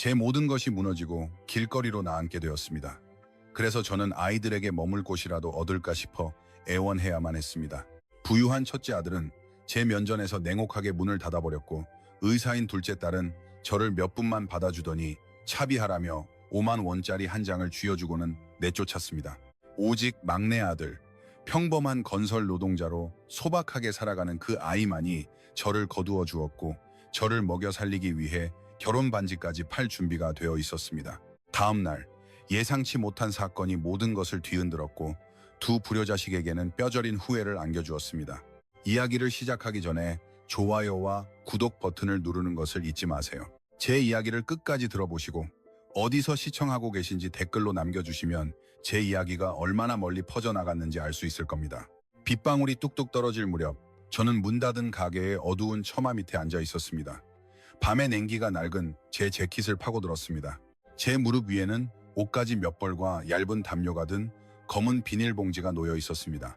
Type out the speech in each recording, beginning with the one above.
제 모든 것이 무너지고 길거리로 나앉게 되었습니다. 그래서 저는 아이들에게 머물 곳이라도 얻을까 싶어 애원해야만 했습니다. 부유한 첫째 아들은 제 면전에서 냉혹하게 문을 닫아버렸고 의사인 둘째 딸은 저를 몇 분만 받아주더니 차비하라며 5만 원짜리 한 장을 쥐어주고는 내쫓았습니다. 오직 막내 아들, 평범한 건설 노동자로 소박하게 살아가는 그 아이만이 저를 거두어 주었고 저를 먹여 살리기 위해 결혼 반지까지 팔 준비가 되어 있었습니다. 다음 날 예상치 못한 사건이 모든 것을 뒤흔들었고 두 불효자식에게는 뼈저린 후회를 안겨주었습니다. 이야기를 시작하기 전에 좋아요와 구독 버튼을 누르는 것을 잊지 마세요. 제 이야기를 끝까지 들어보시고 어디서 시청하고 계신지 댓글로 남겨주시면 제 이야기가 얼마나 멀리 퍼져나갔는지 알 수 있을 겁니다. 빗방울이 뚝뚝 떨어질 무렵 저는 문 닫은 가게의 어두운 처마 밑에 앉아 있었습니다. 밤의 냉기가 낡은 제 재킷을 파고들었습니다. 제 무릎 위에는 옷가지 몇 벌과 얇은 담요가 든 검은 비닐봉지가 놓여 있었습니다.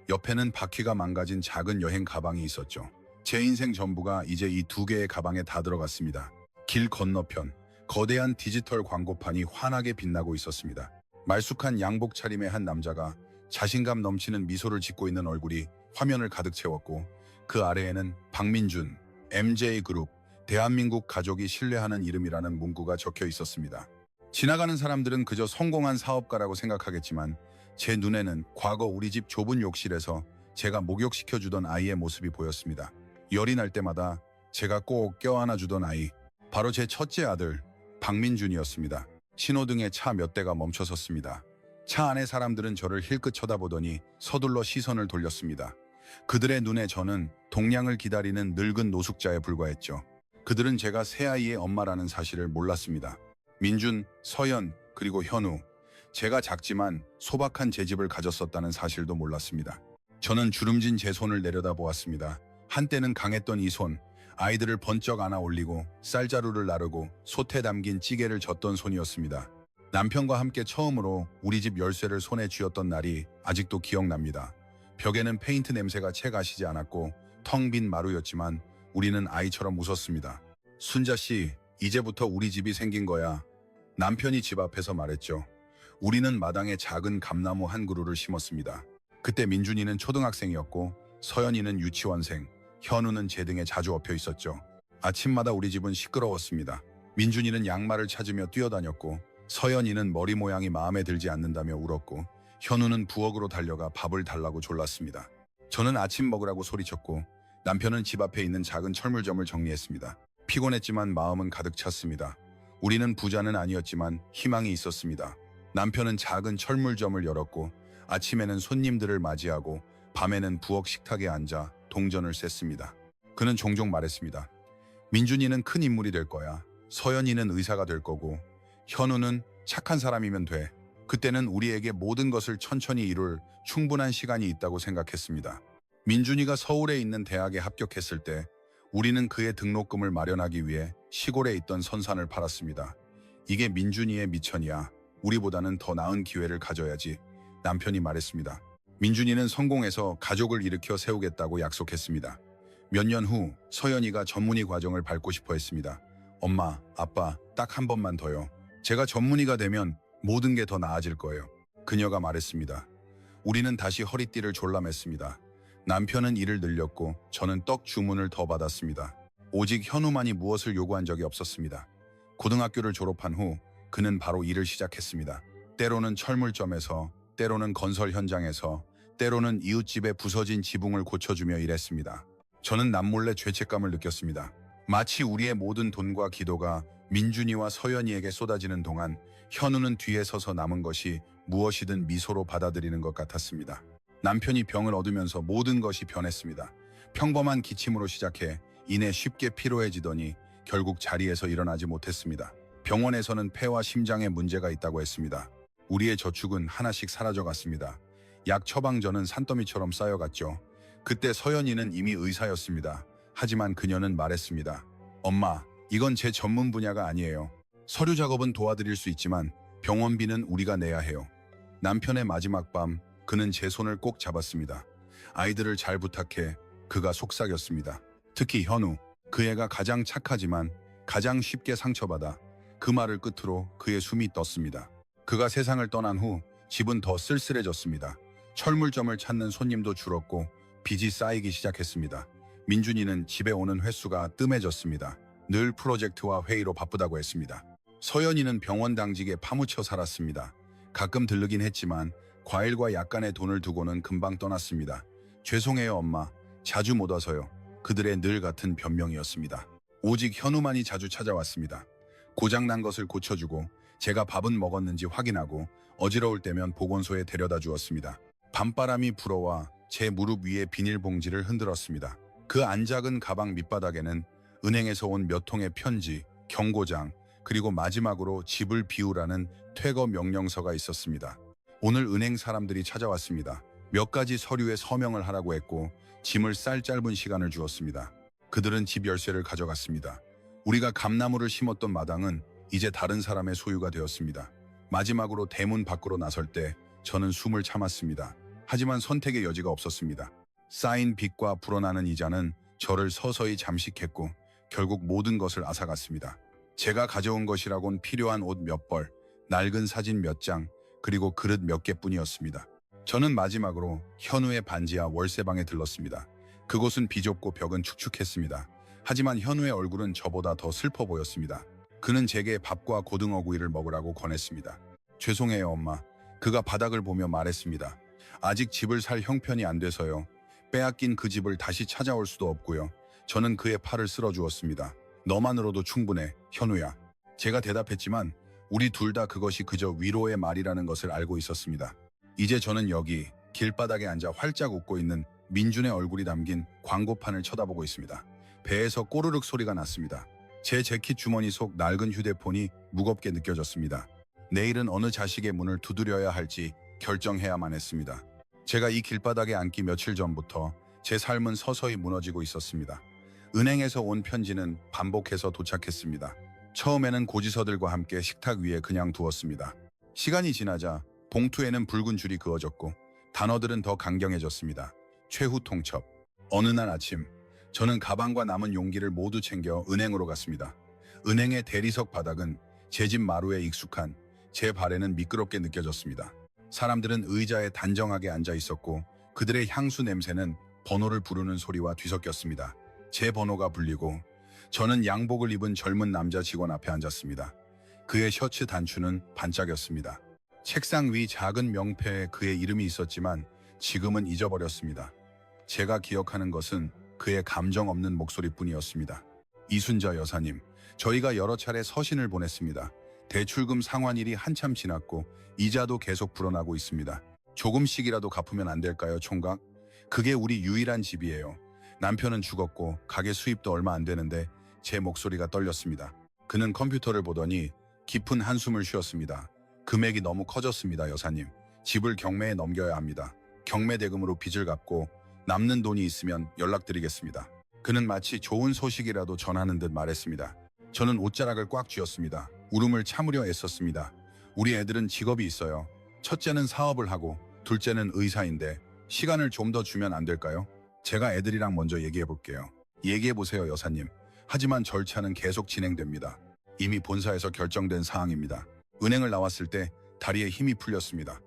옆에는 바퀴가 망가진 작은 여행 가방이 있었죠. 제 인생 전부가 이제 이 두 개의 가방에 다 들어갔습니다. 길 건너편 거대한 디지털 광고판이 환하게 빛나고 있었습니다. 말쑥한 양복 차림의 한 남자가 자신감 넘치는 미소를 짓고 있는 얼굴이 화면을 가득 채웠고 그 아래에는 박민준, MJ그룹, 대한민국 가족이 신뢰하는 이름이라는 문구가 적혀 있었습니다. 지나가는 사람들은 그저 성공한 사업가라고 생각하겠지만 제 눈에는 과거 우리 집 좁은 욕실에서 제가 목욕시켜주던 아이의 모습이 보였습니다. 열이 날 때마다 제가 꼭 껴안아주던 아이, 바로 제 첫째 아들 박민준이었습니다. 신호등에 차 몇 대가 멈춰섰습니다. 차 안의 사람들은 저를 힐끗 쳐다보더니 서둘러 시선을 돌렸습니다. 그들의 눈에 저는 동량을 기다리는 늙은 노숙자에 불과했죠. 그들은 제가 새아이의 엄마라는 사실을 몰랐습니다. 민준, 서연, 그리고 현우, 제가 작지만 소박한 제 집을 가졌었다는 사실도 몰랐습니다. 저는 주름진 제 손을 내려다보았습니다. 한때는 강했던 이 손, 아이들을 번쩍 안아 올리고 쌀자루를 나르고 솥에 담긴 찌개를 젓던 손이었습니다. 남편과 함께 처음으로 우리 집 열쇠를 손에 쥐었던 날이 아직도 기억납니다. 벽에는 페인트 냄새가 채 가시지 않았고 텅 빈 마루였지만 우리는 아이처럼 웃었습니다. 순자씨, 이제부터 우리 집이 생긴 거야. 남편이 집 앞에서 말했죠. 우리는 마당에 작은 감나무 한 그루를 심었습니다. 그때 민준이는 초등학생이었고 서연이는 유치원생, 현우는 제 등에 자주 엎여 있었죠. 아침마다 우리 집은 시끄러웠습니다. 민준이는 양말을 찾으며 뛰어다녔고 서연이는 머리 모양이 마음에 들지 않는다며 울었고 현우는 부엌으로 달려가 밥을 달라고 졸랐습니다. 저는 아침 먹으라고 소리쳤고 남편은 집 앞에 있는 작은 철물점을 정리했습니다. 피곤했지만 마음은 가득 찼습니다. 우리는 부자는 아니었지만 희망이 있었습니다. 남편은 작은 철물점을 열었고 아침에는 손님들을 맞이하고 밤에는 부엌 식탁에 앉아 동전을 셌습니다. 그는 종종 말했습니다. 민준이는 큰 인물이 될 거야. 서연이는 의사가 될 거고 현우는 착한 사람이면 돼. 그때는 우리에게 모든 것을 천천히 이룰 충분한 시간이 있다고 생각했습니다. 민준이가 서울에 있는 대학에 합격했을 때 우리는 그의 등록금을 마련하기 위해 시골에 있던 선산을 팔았습니다. 이게 민준이의 미천이야. 우리보다는 더 나은 기회를 가져야지. 남편이 말했습니다. 민준이는 성공해서 가족을 일으켜 세우겠다고 약속했습니다. 몇 년 후 서연이가 전문의 과정을 밟고 싶어 했습니다. 엄마, 아빠, 딱 한 번만 더요. 제가 전문의가 되면 모든 게 더 나아질 거예요. 그녀가 말했습니다. 우리는 다시 허리띠를 졸라맸습니다. 남편은 일을 늘렸고 저는 떡 주문을 더 받았습니다. 오직 현우만이 무엇을 요구한 적이 없었습니다. 고등학교를 졸업한 후 그는 바로 일을 시작했습니다. 때로는 철물점에서, 때로는 건설 현장에서, 때로는 이웃집의 부서진 지붕을 고쳐주며 일했습니다. 저는 남몰래 죄책감을 느꼈습니다. 마치 우리의 모든 돈과 기도가 민준이와 서연이에게 쏟아지는 동안 현우는 뒤에 서서 남은 것이 무엇이든 미소로 받아들이는 것 같았습니다. 남편이 병을 얻으면서 모든 것이 변했습니다. 평범한 기침으로 시작해 이내 쉽게 피로해지더니 결국 자리에서 일어나지 못했습니다. 병원에서는 폐와 심장에 문제가 있다고 했습니다. 우리의 저축은 하나씩 사라져갔습니다. 약 처방전은 산더미처럼 쌓여갔죠. 그때 서연이는 이미 의사였습니다. 하지만 그녀는 말했습니다. 엄마, 이건 제 전문 분야가 아니에요. 서류 작업은 도와드릴 수 있지만 병원비는 우리가 내야 해요. 남편의 마지막 밤, 그는 제 손을 꼭 잡았습니다. 아이들을 잘 부탁해. 그가 속삭였습니다. 특히 현우, 그 애가 가장 착하지만 가장 쉽게 상처받아. 그 말을 끝으로 그의 숨이 떴습니다. 그가 세상을 떠난 후 집은 더 쓸쓸해졌습니다. 철물점을 찾는 손님도 줄었고 빚이 쌓이기 시작했습니다. 민준이는 집에 오는 횟수가 뜸해졌습니다. 늘 프로젝트와 회의로 바쁘다고 했습니다. 서연이는 병원 당직에 파묻혀 살았습니다. 가끔 들르긴 했지만 과일과 약간의 돈을 두고는 금방 떠났습니다. 죄송해요 엄마, 자주 못 와서요. 그들의 늘 같은 변명이었습니다. 오직 현우만이 자주 찾아왔습니다. 고장난 것을 고쳐주고 제가 밥은 먹었는지 확인하고 어지러울 때면 보건소에 데려다 주었습니다. 밤바람이 불어와 제 무릎 위에 비닐봉지를 흔들었습니다. 그 안 작은 가방 밑바닥에는 은행에서 온 몇 통의 편지, 경고장, 그리고 마지막으로 집을 비우라는 퇴거 명령서가 있었습니다. 오늘 은행 사람들이 찾아왔습니다. 몇 가지 서류에 서명을 하라고 했고 짐을 쌀 짧은 시간을 주었습니다. 그들은 집 열쇠를 가져갔습니다. 우리가 감나무를 심었던 마당은 이제 다른 사람의 소유가 되었습니다. 마지막으로 대문 밖으로 나설 때 저는 숨을 참았습니다. 하지만 선택의 여지가 없었습니다. 쌓인 빚과 불어나는 이자는 저를 서서히 잠식했고 결국 모든 것을 앗아갔습니다. 제가 가져온 것이라곤 필요한 옷 몇 벌, 낡은 사진 몇 장, 그리고 그릇 몇 개뿐이었습니다. 저는 마지막으로 현우의 반지하 월세방에 들렀습니다. 그곳은 비좁고 벽은 축축했습니다. 하지만 현우의 얼굴은 저보다 더 슬퍼 보였습니다. 그는 제게 밥과 고등어구이를 먹으라고 권했습니다. 죄송해요 엄마. 그가 바닥을 보며 말했습니다. 아직 집을 살 형편이 안 돼서요. 빼앗긴 그 집을 다시 찾아올 수도 없고요. 저는 그의 팔을 쓸어주었습니다. 너만으로도 충분해, 현우야. 제가 대답했지만 우리 둘 다 그것이 그저 위로의 말이라는 것을 알고 있었습니다. 이제 저는 여기 길바닥에 앉아 활짝 웃고 있는 민준의 얼굴이 담긴 광고판을 쳐다보고 있습니다. 배에서 꼬르륵 소리가 났습니다. 제 재킷 주머니 속 낡은 휴대폰이 무겁게 느껴졌습니다. 내일은 어느 자식의 문을 두드려야 할지 결정해야만 했습니다. 제가 이 길바닥에 앉기 며칠 전부터 제 삶은 서서히 무너지고 있었습니다. 은행에서 온 편지는 반복해서 도착했습니다. 처음에는 고지서들과 함께 식탁 위에 그냥 두었습니다. 시간이 지나자 봉투에는 붉은 줄이 그어졌고 단어들은 더 강경해졌습니다. 최후 통첩. 어느 날 아침 저는 가방과 남은 용기를 모두 챙겨 은행으로 갔습니다. 은행의 대리석 바닥은 제 집 마루에 익숙한 제 발에는 미끄럽게 느껴졌습니다. 사람들은 의자에 단정하게 앉아 있었고 그들의 향수 냄새는 번호를 부르는 소리와 뒤섞였습니다. 제 번호가 불리고 저는 양복을 입은 젊은 남자 직원 앞에 앉았습니다. 그의 셔츠 단추는 반짝였습니다. 책상 위 작은 명패에 그의 이름이 있었지만 지금은 잊어버렸습니다. 제가 기억하는 것은 그의 감정 없는 목소리뿐이었습니다. 이순자 여사님, 저희가 여러 차례 서신을 보냈습니다. 대출금 상환일이 한참 지났고 이자도 계속 불어나고 있습니다. 조금씩이라도 갚으면 안 될까요, 총각? 그게 우리 유일한 집이에요. 남편은 죽었고 가게 수입도 얼마 안 되는데 제 목소리가 떨렸습니다. 그는 컴퓨터를 보더니 깊은 한숨을 쉬었습니다. 금액이 너무 커졌습니다, 여사님. 집을 경매에 넘겨야 합니다. 경매 대금으로 빚을 갚고 남는 돈이 있으면 연락드리겠습니다. 그는 마치 좋은 소식이라도 전하는 듯 말했습니다. 저는 옷자락을 꽉 쥐었습니다. 울음을 참으려 애썼습니다. 우리 애들은 직업이 있어요. 첫째는 사업을 하고 둘째는 의사인데 시간을 좀 더 주면 안 될까요? 제가 애들이랑 먼저 얘기해 볼게요. 얘기해 보세요, 여사님. 하지만 절차는 계속 진행됩니다. 이미 본사에서 결정된 사항입니다. 은행을 나왔을 때 다리에 힘이 풀렸습니다.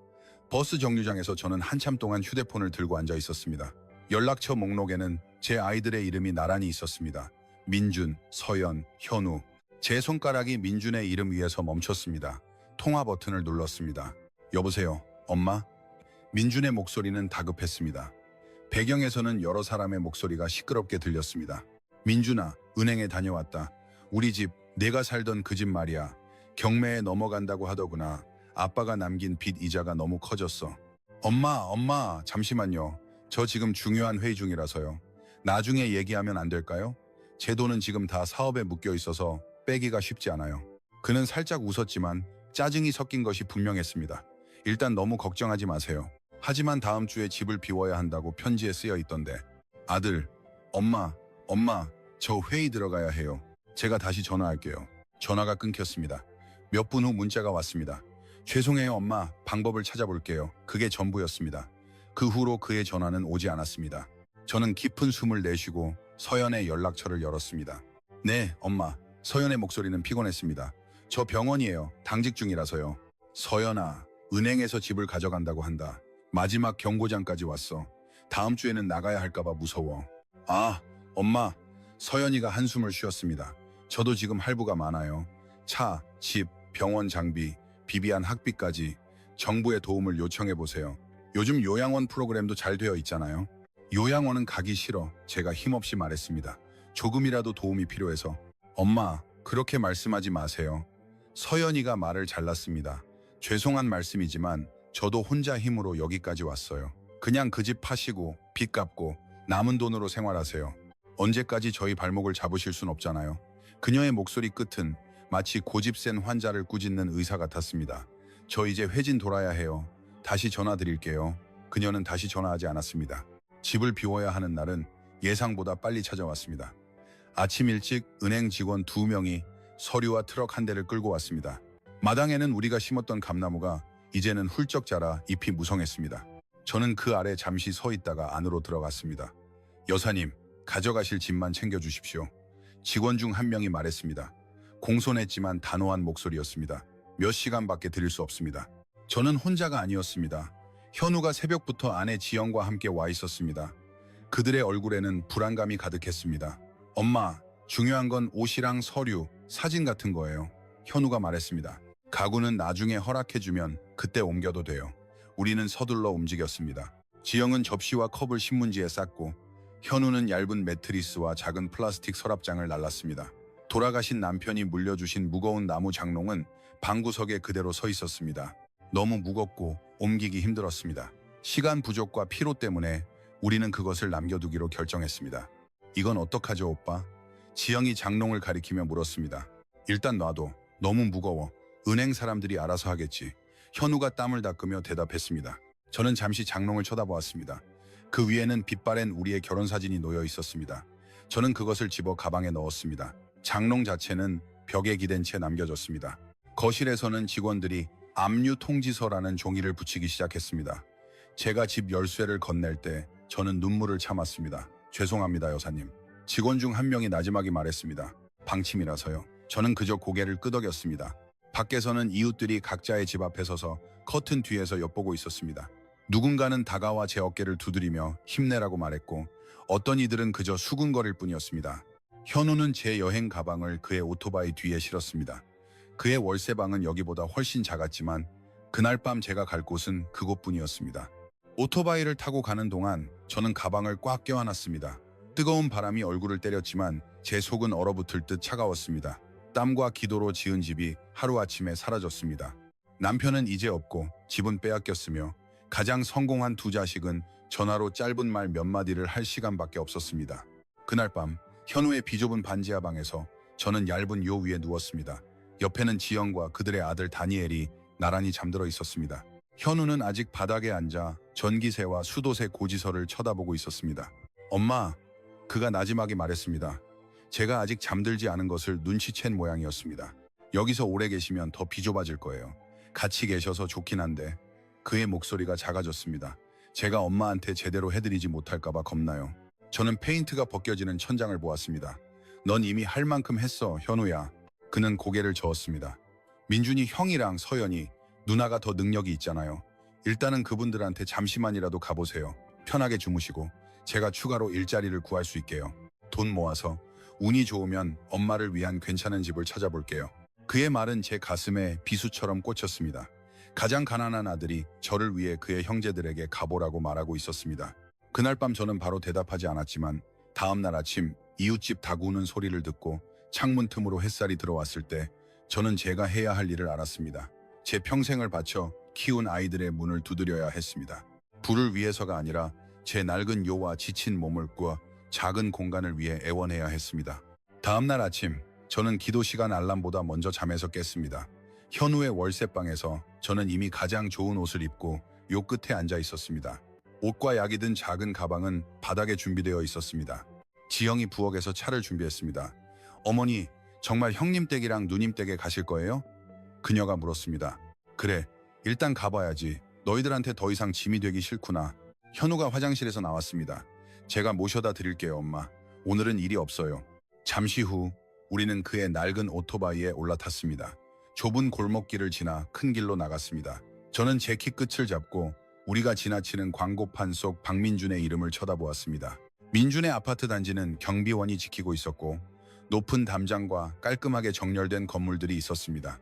버스 정류장에서 저는 한참 동안 휴대폰을 들고 앉아 있었습니다. 연락처 목록에는 제 아이들의 이름이 나란히 있었습니다. 민준, 서연, 현우. 제 손가락이 민준의 이름 위에서 멈췄습니다. 통화 버튼을 눌렀습니다. 여보세요, 엄마? 민준의 목소리는 다급했습니다. 배경에서는 여러 사람의 목소리가 시끄럽게 들렸습니다. 민준아, 은행에 다녀왔다. 우리 집, 내가 살던 그 집 말이야. 경매에 넘어간다고 하더구나. 아빠가 남긴 빚 이자가 너무 커졌어. 엄마, 잠시만요. 저 지금 중요한 회의 중이라서요. 나중에 얘기하면 안 될까요? 제 돈은 지금 다 사업에 묶여 있어서 빼기가 쉽지 않아요. 그는 살짝 웃었지만 짜증이 섞인 것이 분명했습니다. 일단 너무 걱정하지 마세요. 하지만 다음 주에 집을 비워야 한다고 편지에 쓰여 있던데. 아들, 엄마, 저 회의 들어가야 해요. 제가 다시 전화할게요. 전화가 끊겼습니다. 몇 분 후 문자가 왔습니다. 죄송해요 엄마, 방법을 찾아볼게요. 그게 전부였습니다. 그 후로 그의 전화는 오지 않았습니다. 저는 깊은 숨을 내쉬고 서연의 연락처를 열었습니다. 네, 엄마. 서연의 목소리는 피곤했습니다. 저 병원이에요. 당직 중이라서요. 서연아, 은행에서 집을 가져간다고 한다. 마지막 경고장까지 왔어. 다음 주에는 나가야 할까봐 무서워. 아, 엄마. 서연이가 한숨을 쉬었습니다. 저도 지금 할부가 많아요. 차, 집, 병원 장비, 비비안 학비까지 정부의 도움을 요청해보세요. 요즘 요양원 프로그램도 잘 되어 있잖아요. 요양원은 가기 싫어. 제가 힘없이 말했습니다. 조금이라도 도움이 필요해서. 엄마, 그렇게 말씀하지 마세요. 서연이가 말을 잘랐습니다. 죄송한 말씀이지만 저도 혼자 힘으로 여기까지 왔어요. 그냥 그 집 파시고 빚 갚고 남은 돈으로 생활하세요. 언제까지 저희 발목을 잡으실 순 없잖아요. 그녀의 목소리 끝은 마치 고집센 환자를 꾸짖는 의사 같았습니다. 저 이제 회진 돌아야 해요. 다시 전화 드릴게요. 그녀는 다시 전화하지 않았습니다. 집을 비워야 하는 날은 예상보다 빨리 찾아왔습니다. 아침 일찍 은행 직원 2명이 서류와 트럭 한 대를 끌고 왔습니다. 마당에는 우리가 심었던 감나무가 이제는 훌쩍 자라 잎이 무성했습니다. 저는 그 아래 잠시 서 있다가 안으로 들어갔습니다. 여사님, 가져가실 짐만 챙겨주십시오. 직원 중 한 명이 말했습니다. 공손했지만 단호한 목소리였습니다. 몇 시간밖에 드릴 수 없습니다. 저는 혼자가 아니었습니다. 현우가 새벽부터 아내 지영과 함께 와 있었습니다. 그들의 얼굴에는 불안감이 가득했습니다. 엄마, 중요한 건 옷이랑 서류, 사진 같은 거예요. 현우가 말했습니다. 가구는 나중에 허락해주면 그때 옮겨도 돼요. 우리는 서둘러 움직였습니다. 지영은 접시와 컵을 신문지에 쌌고 현우는 얇은 매트리스와 작은 플라스틱 서랍장을 날랐습니다. 돌아가신 남편이 물려주신 무거운 나무 장롱은 방구석에 그대로 서 있었습니다. 너무 무겁고 옮기기 힘들었습니다. 시간 부족과 피로 때문에 우리는 그것을 남겨두기로 결정했습니다. 이건 어떡하죠, 오빠? 지영이 장롱을 가리키며 물었습니다. 일단 놔둬. 너무 무거워. 은행 사람들이 알아서 하겠지. 현우가 땀을 닦으며 대답했습니다. 저는 잠시 장롱을 쳐다보았습니다. 그 위에는 빛바랜 우리의 결혼사진이 놓여 있었습니다. 저는 그것을 집어 가방에 넣었습니다. 장롱 자체는 벽에 기댄 채 남겨졌습니다. 거실에서는 직원들이 압류 통지서라는 종이를 붙이기 시작했습니다. 제가 집 열쇠를 건넬 때 저는 눈물을 참았습니다. 죄송합니다, 여사님. 직원 중 한 명이 나지막이 말했습니다. 방침이라서요. 저는 그저 고개를 끄덕였습니다. 밖에서는 이웃들이 각자의 집 앞에 서서 커튼 뒤에서 엿보고 있었습니다. 누군가는 다가와 제 어깨를 두드리며 힘내라고 말했고 어떤 이들은 그저 수군거릴 뿐이었습니다. 현우는 제 여행 가방을 그의 오토바이 뒤에 실었습니다. 그의 월세방은 여기보다 훨씬 작았지만 그날 밤 제가 갈 곳은 그곳뿐이었습니다. 오토바이를 타고 가는 동안 저는 가방을 꽉 껴안았습니다. 뜨거운 바람이 얼굴을 때렸지만 제 속은 얼어붙을 듯 차가웠습니다. 땀과 기도로 지은 집이 하루아침에 사라졌습니다. 남편은 이제 없고 집은 빼앗겼으며 가장 성공한 두 자식은 전화로 짧은 말 몇 마디를 할 시간밖에 없었습니다. 그날 밤 현우의 비좁은 반지하 방에서 저는 얇은 요 위에 누웠습니다. 옆에는 지영과 그들의 아들 다니엘이 나란히 잠들어 있었습니다. 현우는 아직 바닥에 앉아 전기세와 수도세 고지서를 쳐다보고 있었습니다. 엄마, 그가 나지막이 말했습니다. 제가 아직 잠들지 않은 것을 눈치챈 모양이었습니다. 여기서 오래 계시면 더 비좁아질 거예요. 같이 계셔서 좋긴 한데 그의 목소리가 작아졌습니다. 제가 엄마한테 제대로 해드리지 못할까봐 겁나요. 저는 페인트가 벗겨지는 천장을 보았습니다. 넌 이미 할 만큼 했어, 현우야. 그는 고개를 저었습니다. 민준이 형이랑 서연이, 누나가 더 능력이 있잖아요. 일단은 그분들한테 잠시만이라도 가보세요. 편하게 주무시고 제가 추가로 일자리를 구할 수 있게요. 돈 모아서 운이 좋으면 엄마를 위한 괜찮은 집을 찾아볼게요. 그의 말은 제 가슴에 비수처럼 꽂혔습니다. 가장 가난한 아들이 저를 위해 그의 형제들에게 가보라고 말하고 있었습니다. 그날 밤 저는 바로 대답하지 않았지만 다음 날 아침 이웃집 닭 우는 소리를 듣고 창문 틈으로 햇살이 들어왔을 때 저는 제가 해야 할 일을 알았습니다. 제 평생을 바쳐 키운 아이들의 문을 두드려야 했습니다. 불을 위해서가 아니라 제 낡은 요와 지친 몸을 꾸어 작은 공간을 위해 애원해야 했습니다. 다음 날 아침 저는 기도 시간 알람보다 먼저 잠에서 깼습니다. 현우의 월세방에서 저는 이미 가장 좋은 옷을 입고 요 끝에 앉아 있었습니다. 옷과 약이 든 작은 가방은 바닥에 준비되어 있었습니다. 지영이 부엌에서 차를 준비했습니다. 어머니, 정말 형님 댁이랑 누님 댁에 가실 거예요? 그녀가 물었습니다. 그래, 일단 가봐야지. 너희들한테 더 이상 짐이 되기 싫구나. 현우가 화장실에서 나왔습니다. 제가 모셔다 드릴게요, 엄마. 오늘은 일이 없어요. 잠시 후 우리는 그의 낡은 오토바이에 올라탔습니다. 좁은 골목길을 지나 큰 길로 나갔습니다. 저는 제 키 끝을 잡고 우리가 지나치는 광고판 속 박민준의 이름을 쳐다보았습니다. 민준의 아파트 단지는 경비원이 지키고 있었고 높은 담장과 깔끔하게 정렬된 건물들이 있었습니다.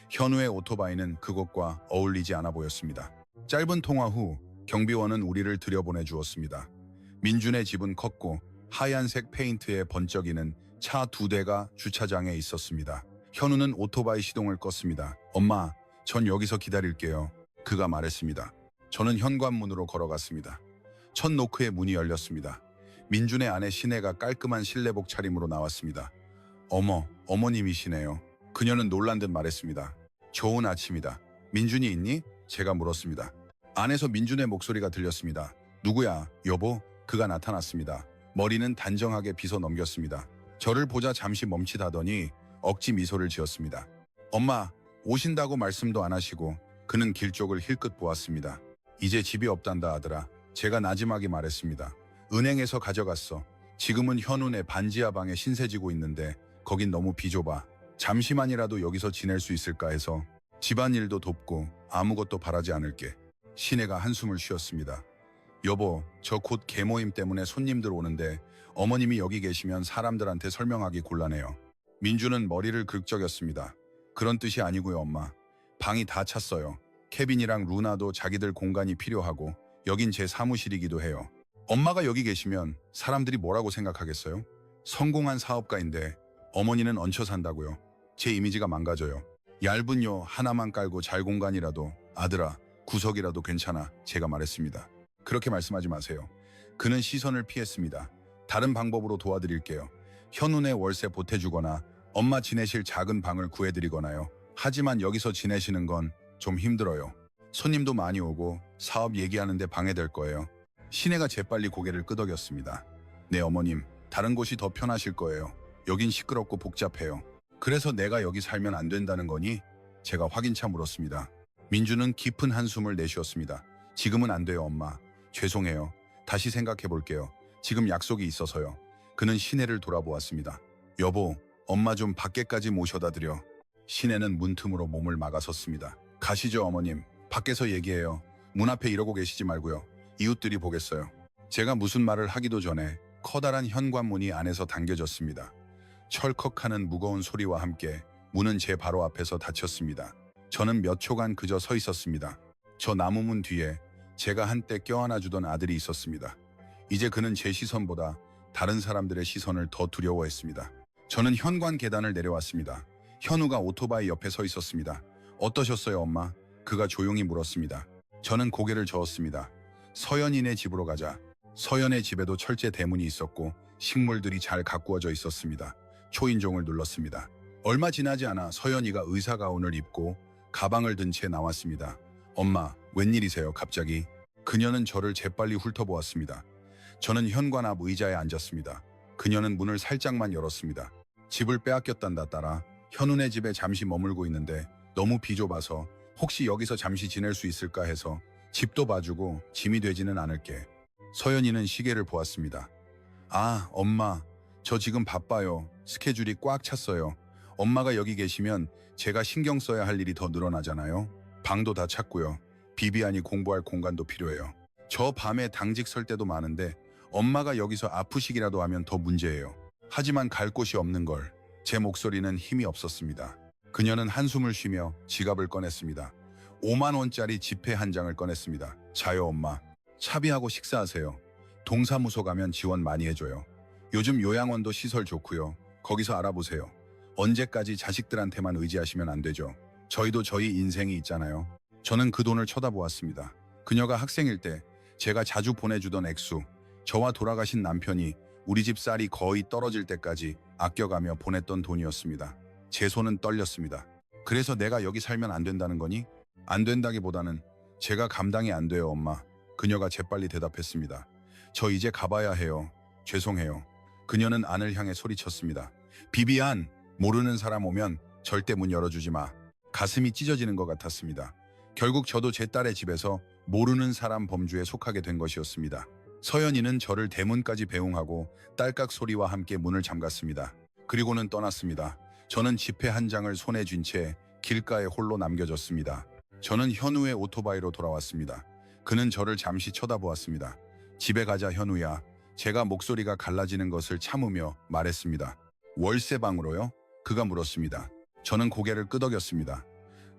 현우의 오토바이는 그곳과 어울리지 않아 보였습니다. 짧은 통화 후 경비원은 우리를 들여보내 주었습니다. 민준의 집은 컸고 하얀색 페인트에 번쩍이는 차 2대가 주차장에 있었습니다. 현우는 오토바이 시동을 껐습니다. 엄마, 전 여기서 기다릴게요. 그가 말했습니다. 저는 현관문으로 걸어갔습니다. 첫 노크에 문이 열렸습니다. 민준의 아내 신혜가 깔끔한 실내복 차림으로 나왔습니다. 어머, 어머님이시네요. 그녀는 놀란 듯 말했습니다. 좋은 아침이다. 민준이 있니? 제가 물었습니다. 안에서 민준의 목소리가 들렸습니다. 누구야, 여보? 그가 나타났습니다. 머리는 단정하게 빗어 넘겼습니다. 저를 보자 잠시 멈칫하더니 억지 미소를 지었습니다. 엄마, 오신다고 말씀도 안 하시고. 그는 길 쪽을 힐끗 보았습니다. 이제 집이 없단다 아들아. 제가 나지막이 말했습니다. 은행에서 가져갔어. 지금은 현운의 반지하 방에 신세 지고 있는데 거긴 너무 비좁아. 잠시만이라도 여기서 지낼 수 있을까 해서 집안일도 돕고 아무것도 바라지 않을게. 신혜가 한숨을 쉬었습니다. 여보, 저 곧 개모임 때문에 손님들 오는데 어머님이 여기 계시면 사람들한테 설명하기 곤란해요. 민주는 머리를 긁적였습니다. 그런 뜻이 아니고요, 엄마. 방이 다 찼어요. 케빈이랑 루나도 자기들 공간이 필요하고 여긴 제 사무실이기도 해요. 엄마가 여기 계시면 사람들이 뭐라고 생각하겠어요? 성공한 사업가인데 어머니는 얹혀 산다고요. 제 이미지가 망가져요. 얇은 요 하나만 깔고 잘 공간이라도 아들아, 구석이라도 괜찮아. 제가 말했습니다. 그렇게 말씀하지 마세요. 그는 시선을 피했습니다. 다른 방법으로 도와드릴게요. 현운의 월세 보태주거나 엄마 지내실 작은 방을 구해드리거나요. 하지만 여기서 지내시는 건 좀 힘들어요. 손님도 많이 오고 사업 얘기하는데 방해될 거예요. 신혜가 재빨리 고개를 끄덕였습니다. 네 어머님, 다른 곳이 더 편하실 거예요. 여긴 시끄럽고 복잡해요. 그래서 내가 여기 살면 안 된다는 거니? 제가 확인차 물었습니다. 민주는 깊은 한숨을 내쉬었습니다. 지금은 안 돼요 엄마. 죄송해요. 다시 생각해 볼게요. 지금 약속이 있어서요. 그는 신혜를 돌아보았습니다. 여보, 엄마 좀 밖에까지 모셔다 드려. 신혜는 문틈으로 몸을 막아섰습니다. 가시죠 어머님. 밖에서 얘기해요. 문 앞에 이러고 계시지 말고요. 이웃들이 보겠어요. 제가 무슨 말을 하기도 전에 커다란 현관문이 안에서 당겨졌습니다. 철컥하는 무거운 소리와 함께 문은 제 바로 앞에서 닫혔습니다. 저는 몇 초간 그저 서 있었습니다. 저 나무문 뒤에 제가 한때 껴안아주던 아들이 있었습니다. 이제 그는 제 시선보다 다른 사람들의 시선을 더 두려워했습니다. 저는 현관 계단을 내려왔습니다. 현우가 오토바이 옆에 서 있었습니다. 어떠셨어요 엄마? 그가 조용히 물었습니다. 저는 고개를 저었습니다. 서연이네 집으로 가자. 서연의 집에도 철제 대문이 있었고 식물들이 잘 가꾸어져 있었습니다. 초인종을 눌렀습니다. 얼마 지나지 않아 서연이가 의사 가운을 입고 가방을 든 채 나왔습니다. 엄마, 웬일이세요 갑자기? 그녀는 저를 재빨리 훑어보았습니다. 저는 현관 앞 의자에 앉았습니다. 그녀는 문을 살짝만 열었습니다. 집을 빼앗겼단다 딸아. 현운의 집에 잠시 머물고 있는데 너무 비좁아서 혹시 여기서 잠시 지낼 수 있을까 해서 집도 봐주고 짐이 되지는 않을게. 서연이는 시계를 보았습니다. 아, 엄마, 저 지금 바빠요. 스케줄이 꽉 찼어요. 엄마가 여기 계시면 제가 신경 써야 할 일이 더 늘어나잖아요. 방도 다 찼고요. 비비안이 공부할 공간도 필요해요. 저 밤에 당직 설 때도 많은데 엄마가 여기서 아프시기라도 하면 더 문제예요. 하지만 갈 곳이 없는 걸. 제 목소리는 힘이 없었습니다. 그녀는 한숨을 쉬며 지갑을 꺼냈습니다. 5만 원짜리 지폐 한 장을 꺼냈습니다. 자요 엄마. 차비하고 식사하세요. 동사무소 가면 지원 많이 해줘요. 요즘 요양원도 시설 좋고요. 거기서 알아보세요. 언제까지 자식들한테만 의지하시면 안 되죠. 저희도 저희 인생이 있잖아요. 저는 그 돈을 쳐다보았습니다. 그녀가 학생일 때 제가 자주 보내주던 액수, 저와 돌아가신 남편이 우리 집 쌀이 거의 떨어질 때까지 아껴가며 보냈던 돈이었습니다. 제 손은 떨렸습니다. 그래서 내가 여기 살면 안 된다는 거니? 안 된다기보다는 제가 감당이 안 돼요, 엄마. 그녀가 재빨리 대답했습니다. 저 이제 가봐야 해요. 죄송해요. 그녀는 안을 향해 소리쳤습니다. 비비안, 모르는 사람 오면 절대 문 열어주지 마. 가슴이 찢어지는 것 같았습니다. 결국 저도 제 딸의 집에서 모르는 사람 범주에 속하게 된 것이었습니다. 서연이는 저를 대문까지 배웅하고 딸깍 소리와 함께 문을 잠갔습니다. 그리고는 떠났습니다. 저는 지폐 한 장을 손에 쥔 채 길가에 홀로 남겨졌습니다. 저는 현우의 오토바이로 돌아왔습니다. 그는 저를 잠시 쳐다보았습니다. 집에 가자 현우야. 제가 목소리가 갈라지는 것을 참으며 말했습니다. 월세방으로요? 그가 물었습니다. 저는 고개를 끄덕였습니다.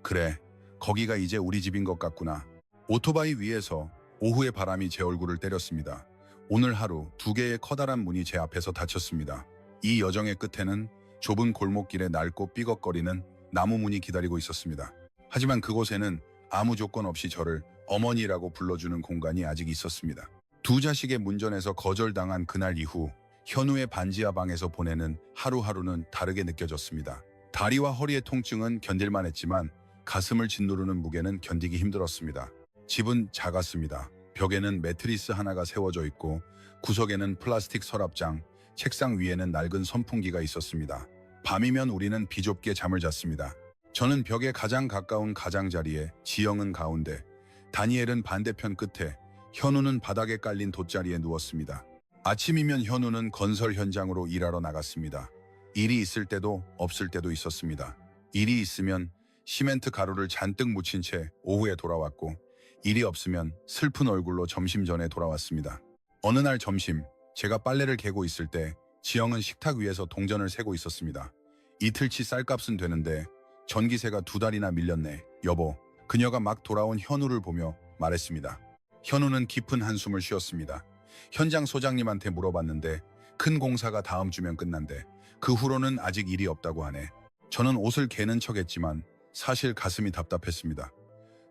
그래, 거기가 이제 우리 집인 것 같구나. 오토바이 위에서 오후의 바람이 제 얼굴을 때렸습니다. 오늘 하루 2개의 커다란 문이 제 앞에서 닫혔습니다. 이 여정의 끝에는 좁은 골목길에 낡고 삐걱거리는 나무 문이 기다리고 있었습니다. 하지만 그곳에는 아무 조건 없이 저를 어머니라고 불러주는 공간이 아직 있었습니다. 2 자식의 문전에서 거절당한 그날 이후 현우의 반지하 방에서 보내는 하루하루는 다르게 느껴졌습니다. 다리와 허리의 통증은 견딜만 했지만 가슴을 짓누르는 무게는 견디기 힘들었습니다. 집은 작았습니다. 벽에는 매트리스 하나가 세워져 있고 구석에는 플라스틱 서랍장, 책상 위에는 낡은 선풍기가 있었습니다. 밤이면 우리는 비좁게 잠을 잤습니다. 저는 벽에 가장 가까운 가장자리에, 지영은 가운데, 다니엘은 반대편 끝에, 현우는 바닥에 깔린 돗자리에 누웠습니다. 아침이면 현우는 건설 현장으로 일하러 나갔습니다. 일이 있을 때도 없을 때도 있었습니다. 일이 있으면 시멘트 가루를 잔뜩 묻힌 채 오후에 돌아왔고 일이 없으면 슬픈 얼굴로 점심 전에 돌아왔습니다. 어느 날 점심, 제가 빨래를 개고 있을 때 지영은 식탁 위에서 동전을 세고 있었습니다. 이틀치 쌀값은 되는데 전기세가 2달이나 밀렸네. 여보, 그녀가 막 돌아온 현우를 보며 말했습니다. 현우는 깊은 한숨을 쉬었습니다. 현장 소장님한테 물어봤는데 큰 공사가 다음 주면 끝난대. 그 후로는 아직 일이 없다고 하네. 저는 옷을 개는 척했지만 사실 가슴이 답답했습니다.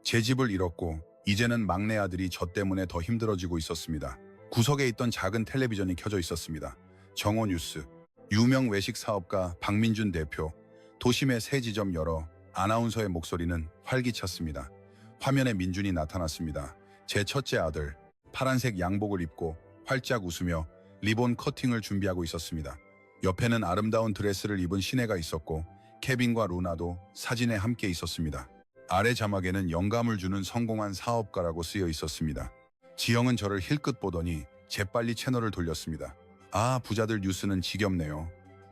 제 집을 잃었고 이제는 막내 아들이 저 때문에 더 힘들어지고 있었습니다. 구석에 있던 작은 텔레비전이 켜져 있었습니다. 정오 뉴스, 유명 외식 사업가 박민준 대표, 도심의 새 지점 열어 아나운서의 목소리는 활기찼습니다. 화면에 민준이 나타났습니다. 제 첫째 아들, 파란색 양복을 입고 활짝 웃으며 리본 커팅을 준비하고 있었습니다. 옆에는 아름다운 드레스를 입은 시내가 있었고 케빈과 루나도 사진에 함께 있었습니다. 아래 자막에는 영감을 주는 성공한 사업가라고 쓰여 있었습니다. 지영은 저를 힐끗 보더니 재빨리 채널을 돌렸습니다. 아, 부자들 뉴스는 지겹네요.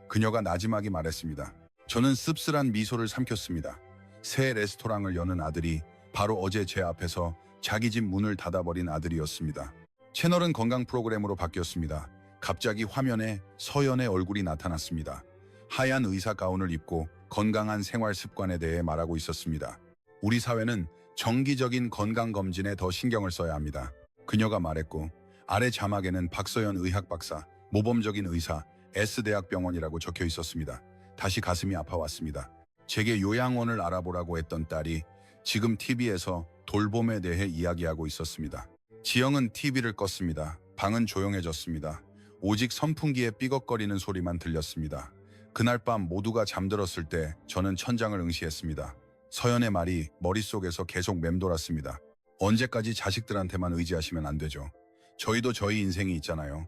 그녀가 나지막이 말했습니다. 저는 씁쓸한 미소를 삼켰습니다. 새 레스토랑을 여는 아들이 바로 어제 제 앞에서 자기 집 문을 닫아버린 아들이었습니다. 채널은 건강 프로그램으로 바뀌었습니다. 갑자기 화면에 서연의 얼굴이 나타났습니다. 하얀 의사 가운을 입고 건강한 생활 습관에 대해 말하고 있었습니다. 우리 사회는 정기적인 건강검진에 더 신경을 써야 합니다. 그녀가 말했고 아래 자막에는 박서연 의학 박사, 모범적인 의사, S대학병원이라고 적혀 있었습니다. 다시 가슴이 아파왔습니다. 제게 요양원을 알아보라고 했던 딸이 지금 TV에서 돌봄에 대해 이야기하고 있었습니다. 지영은 TV를 껐습니다. 방은 조용해졌습니다. 오직 선풍기의 삐걱거리는 소리만 들렸습니다. 그날 밤 모두가 잠들었을 때 저는 천장을 응시했습니다. 서연의 말이 머릿속에서 계속 맴돌았습니다. 언제까지 자식들한테만 의지하시면 안 되죠. 저희도 저희 인생이 있잖아요.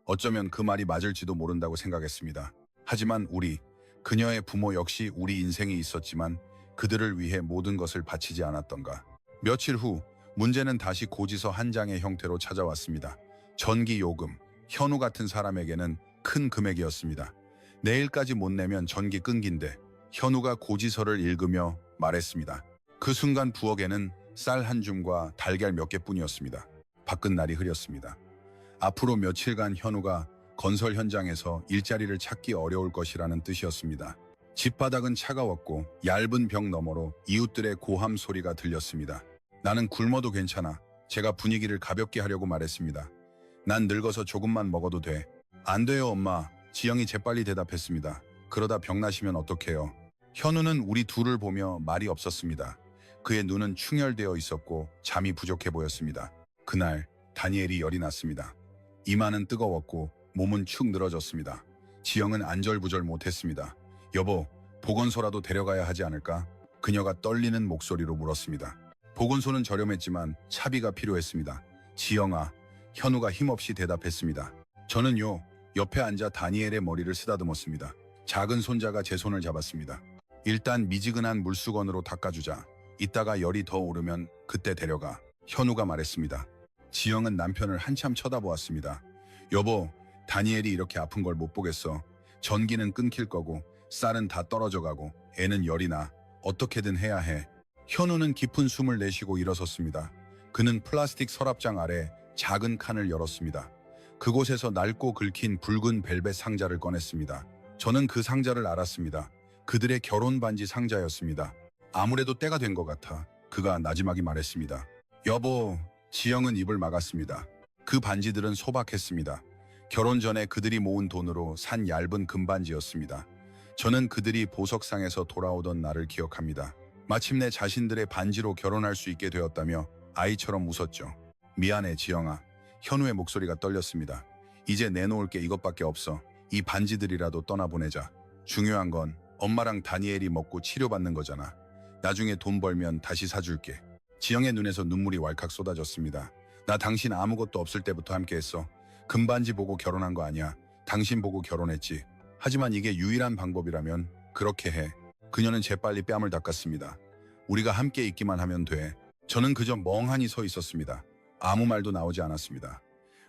어쩌면 그 말이 맞을지도 모른다고 생각했습니다. 하지만 그녀의 부모 역시 우리 인생이 있었지만 그들을 위해 모든 것을 바치지 않았던가. 며칠 후 문제는 다시 고지서 한 장의 형태로 찾아왔습니다. 전기요금, 현우 같은 사람에게는 큰 금액이었습니다. 내일까지 못 내면 전기 끊긴대. 현우가 고지서를 읽으며 말했습니다. 그 순간 부엌에는 쌀 한 줌과 달걀 몇 개뿐이었습니다. 밖은 날이 흐렸습니다. 앞으로 며칠간 현우가 건설 현장에서 일자리를 찾기 어려울 것이라는 뜻이었습니다. 집바닥은 차가웠고 얇은 벽 너머로 이웃들의 고함 소리가 들렸습니다. 나는 굶어도 괜찮아. 제가 분위기를 가볍게 하려고 말했습니다. 난 늙어서 조금만 먹어도 돼. 안 돼요, 엄마. 지영이 재빨리 대답했습니다. 그러다 병나시면 어떡해요. 현우는 우리 둘을 보며 말이 없었습니다. 그의 눈은 충혈되어 있었고 잠이 부족해 보였습니다. 그날 다니엘이 열이 났습니다. 이마는 뜨거웠고 몸은 축 늘어졌습니다. 지영은 안절부절 못했습니다. 여보, 보건소라도 데려가야 하지 않을까? 그녀가 떨리는 목소리로 물었습니다. 보건소는 저렴했지만 차비가 필요했습니다. 지영아, 현우가 힘없이 대답했습니다. 저는요, 옆에 앉아 다니엘의 머리를 쓰다듬었습니다. 작은 손자가 제 손을 잡았습니다. 일단 미지근한 물수건으로 닦아주자. 이따가 열이 더 오르면 그때 데려가. 현우가 말했습니다. 지영은 남편을 한참 쳐다보았습니다. 여보, 다니엘이 이렇게 아픈 걸 못 보겠어. 전기는 끊길 거고 쌀은 다 떨어져 가고 애는 열이 나. 어떻게든 해야 해. 현우는 깊은 숨을 내쉬고 일어섰습니다. 그는 플라스틱 서랍장 아래 작은 칸을 열었습니다. 그곳에서 낡고 긁힌 붉은 벨벳 상자를 꺼냈습니다. 저는 그 상자를 알았습니다. 그들의 결혼 반지 상자였습니다. 아무래도 때가 된 것 같아 그가 나지막이 말했습니다. 여보, 지영은 입을 막았습니다. 그 반지들은 소박했습니다. 결혼 전에 그들이 모은 돈으로 산 얇은 금반지였습니다. 저는 그들이 보석상에서 돌아오던 날을 기억합니다. 마침내 자신들의 반지로 결혼할 수 있게 되었다며 아이처럼 웃었죠. 미안해 지영아. 현우의 목소리가 떨렸습니다. 이제 내놓을 게 이것밖에 없어. 이 반지들이라도 떠나보내자. 중요한 건 엄마랑 다니엘이 먹고 치료받는 거잖아. 나중에 돈 벌면 다시 사줄게. 지영의 눈에서 눈물이 왈칵 쏟아졌습니다. 나 당신 아무것도 없을 때부터 함께했어. 금반지 보고 결혼한 거 아니야. 당신 보고 결혼했지. 하지만 이게 유일한 방법이라면 그렇게 해. 그녀는 재빨리 뺨을 닦았습니다. 우리가 함께 있기만 하면 돼. 저는 그저 멍하니 서 있었습니다. 아무 말도 나오지 않았습니다.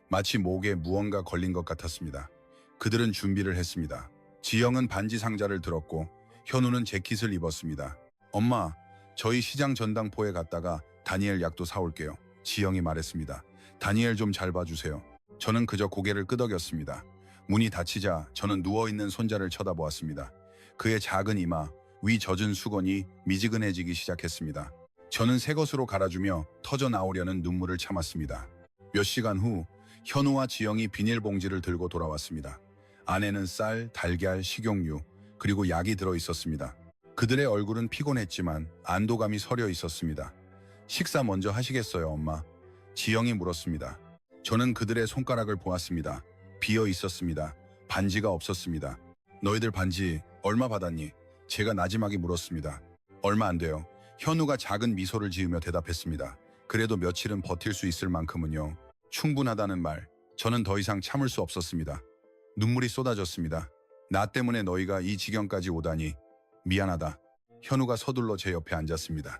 마치 목에 무언가 걸린 것 같았습니다. 그들은 준비를 했습니다. 지영은 반지 상자를 들었고 현우는 재킷을 입었습니다. 엄마, 저희 시장 전당포에 갔다가 다니엘 약도 사올게요. 지영이 말했습니다. 다니엘 좀 잘 봐주세요. 저는 그저 고개를 끄덕였습니다. 문이 닫히자 저는 누워있는 손자를 쳐다보았습니다. 그의 작은 이마, 위 젖은 수건이 미지근해지기 시작했습니다. 저는 새 것으로 갈아주며 터져 나오려는 눈물을 참았습니다. 몇 시간 후 현우와 지영이 비닐봉지를 들고 돌아왔습니다. 안에는 쌀, 달걀, 식용유, 그리고 약이 들어있었습니다. 그들의 얼굴은 피곤했지만 안도감이 서려 있었습니다. 식사 먼저 하시겠어요, 엄마? 지영이 물었습니다. 저는 그들의 손가락을 보았습니다. 비어 있었습니다. 반지가 없었습니다. 너희들 반지 얼마 받았니? 제가 나지막이 물었습니다. 얼마 안 돼요. 현우가 작은 미소를 지으며 대답했습니다. 그래도 며칠은 버틸 수 있을 만큼은요. 충분하다는 말. 저는 더 이상 참을 수 없었습니다. 눈물이 쏟아졌습니다. 나 때문에 너희가 이 지경까지 오다니. 미안하다. 현우가 서둘러 제 옆에 앉았습니다.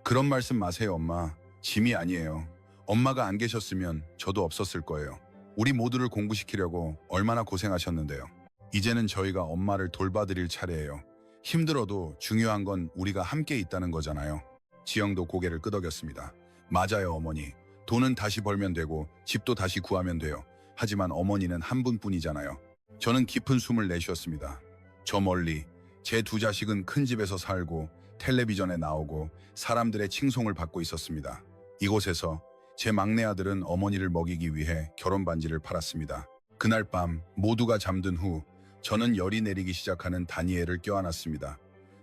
그런 말씀 마세요, 엄마. 짐이 아니에요. 엄마가 안 계셨으면 저도 없었을 거예요. 우리 모두를 공부시키려고 얼마나 고생하셨는데요. 이제는 저희가 엄마를 돌봐드릴 차례예요. 힘들어도 중요한 건 우리가 함께 있다는 거잖아요. 지영도 고개를 끄덕였습니다. 맞아요, 어머니. 돈은 다시 벌면 되고 집도 다시 구하면 돼요. 하지만 어머니는 한 분뿐이잖아요. 저는 깊은 숨을 내쉬었습니다. 저 멀리 제 두 자식은 큰 집에서 살고 텔레비전에 나오고 사람들의 칭송을 받고 있었습니다. 이곳에서 제 막내 아들은 어머니를 먹이기 위해 결혼 반지를 팔았습니다. 그날 밤 모두가 잠든 후 저는 열이 내리기 시작하는 다니엘을 껴안았습니다.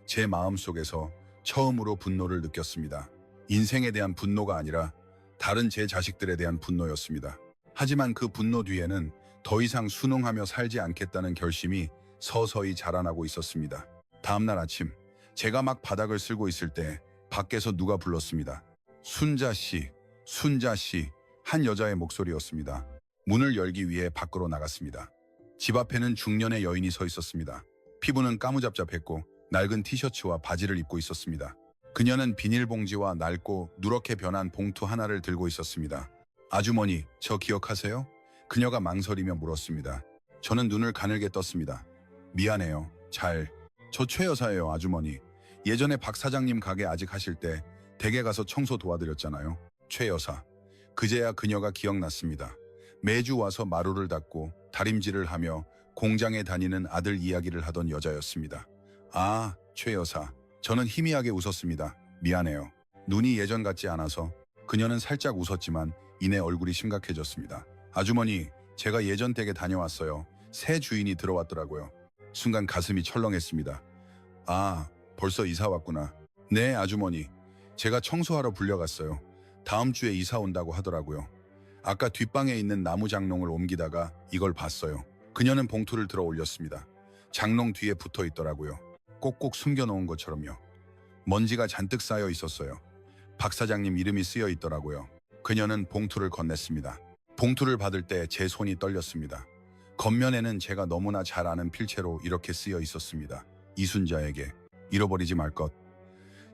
제 마음속에서 처음으로 분노를 느꼈습니다. 인생에 대한 분노가 아니라 다른 제 자식들에 대한 분노였습니다. 하지만 그 분노 뒤에는 더 이상 순응하며 살지 않겠다는 결심이 서서히 자라나고 있었습니다. 다음날 아침 제가 막 바닥을 쓸고 있을 때 밖에서 누가 불렀습니다. 순자 씨, 순자 씨. 한 여자의 목소리였습니다. 문을 열기 위해 밖으로 나갔습니다. 집 앞에는 중년의 여인이 서 있었습니다. 피부는 까무잡잡했고 낡은 티셔츠와 바지를 입고 있었습니다. 그녀는 비닐봉지와 낡고 누렇게 변한 봉투 하나를 들고 있었습니다. 아주머니, 저 기억하세요? 그녀가 망설이며 물었습니다. 저는 눈을 가늘게 떴습니다. 미안해요. 저 최 여사예요, 아주머니. 예전에 박 사장님 가게 아직 하실 때 댁에 가서 청소 도와드렸잖아요. 최 여사. 그제야 그녀가 기억났습니다. 매주 와서 마루를 닦고 다림질을 하며 공장에 다니는 아들 이야기를 하던 여자였습니다. 아, 최 여사. 저는 희미하게 웃었습니다. 미안해요. 눈이 예전 같지 않아서. 그녀는 살짝 웃었지만 이내 얼굴이 심각해졌습니다. 아주머니, 제가 예전 댁에 다녀왔어요. 새 주인이 들어왔더라고요. 순간 가슴이 철렁했습니다. 아, 벌써 이사 왔구나. 네, 아주머니. 제가 청소하러 불려갔어요. 다음 주에 이사 온다고 하더라고요. 아까 뒷방에 있는 나무 장롱을 옮기다가 이걸 봤어요. 그녀는 봉투를 들어 올렸습니다. 장롱 뒤에 붙어 있더라고요. 꼭꼭 숨겨놓은 것처럼요. 먼지가 잔뜩 쌓여 있었어요. 박 사장님 이름이 쓰여 있더라고요. 그녀는 봉투를 건넸습니다. 봉투를 받을 때 제 손이 떨렸습니다. 겉면에는 제가 너무나 잘 아는 필체로 이렇게 쓰여 있었습니다. 이순자에게 잃어버리지 말 것.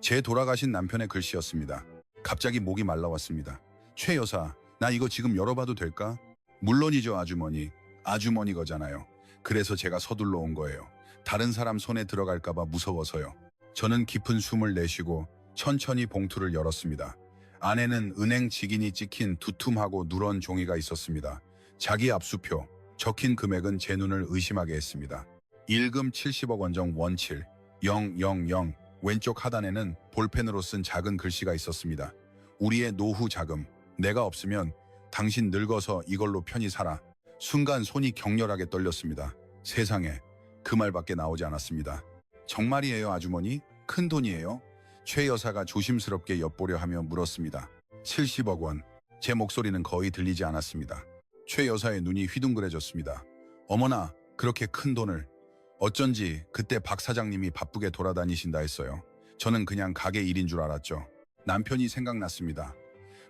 제 돌아가신 남편의 글씨였습니다. 갑자기 목이 말라왔습니다. 최 여사, 나 이거 지금 열어봐도 될까? 물론이죠, 아주머니. 아주머니 거잖아요. 그래서 제가 서둘러 온 거예요. 다른 사람 손에 들어갈까봐 무서워서요. 저는 깊은 숨을 내쉬고 천천히 봉투를 열었습니다. 안에는 은행 직인이 찍힌 두툼하고 누런 종이가 있었습니다. 자기 압수표, 적힌 금액은 제 눈을 의심하게 했습니다. 일금 70억 원정 원칠 000. 왼쪽 하단에는 볼펜으로 쓴 작은 글씨가 있었습니다. 우리의 노후 자금, 내가 없으면 당신 늙어서 이걸로 편히 살아. 순간 손이 격렬하게 떨렸습니다. 세상에, 그 말밖에 나오지 않았습니다. 정말이에요, 아주머니? 큰 돈이에요? 최 여사가 조심스럽게 엿보려 하며 물었습니다. 70억 원. 제 목소리는 거의 들리지 않았습니다. 최 여사의 눈이 휘둥그레졌습니다. 어머나, 그렇게 큰 돈을. 어쩐지 그때 박 사장님이 바쁘게 돌아다니신다 했어요. 저는 그냥 가게 일인 줄 알았죠. 남편이 생각났습니다.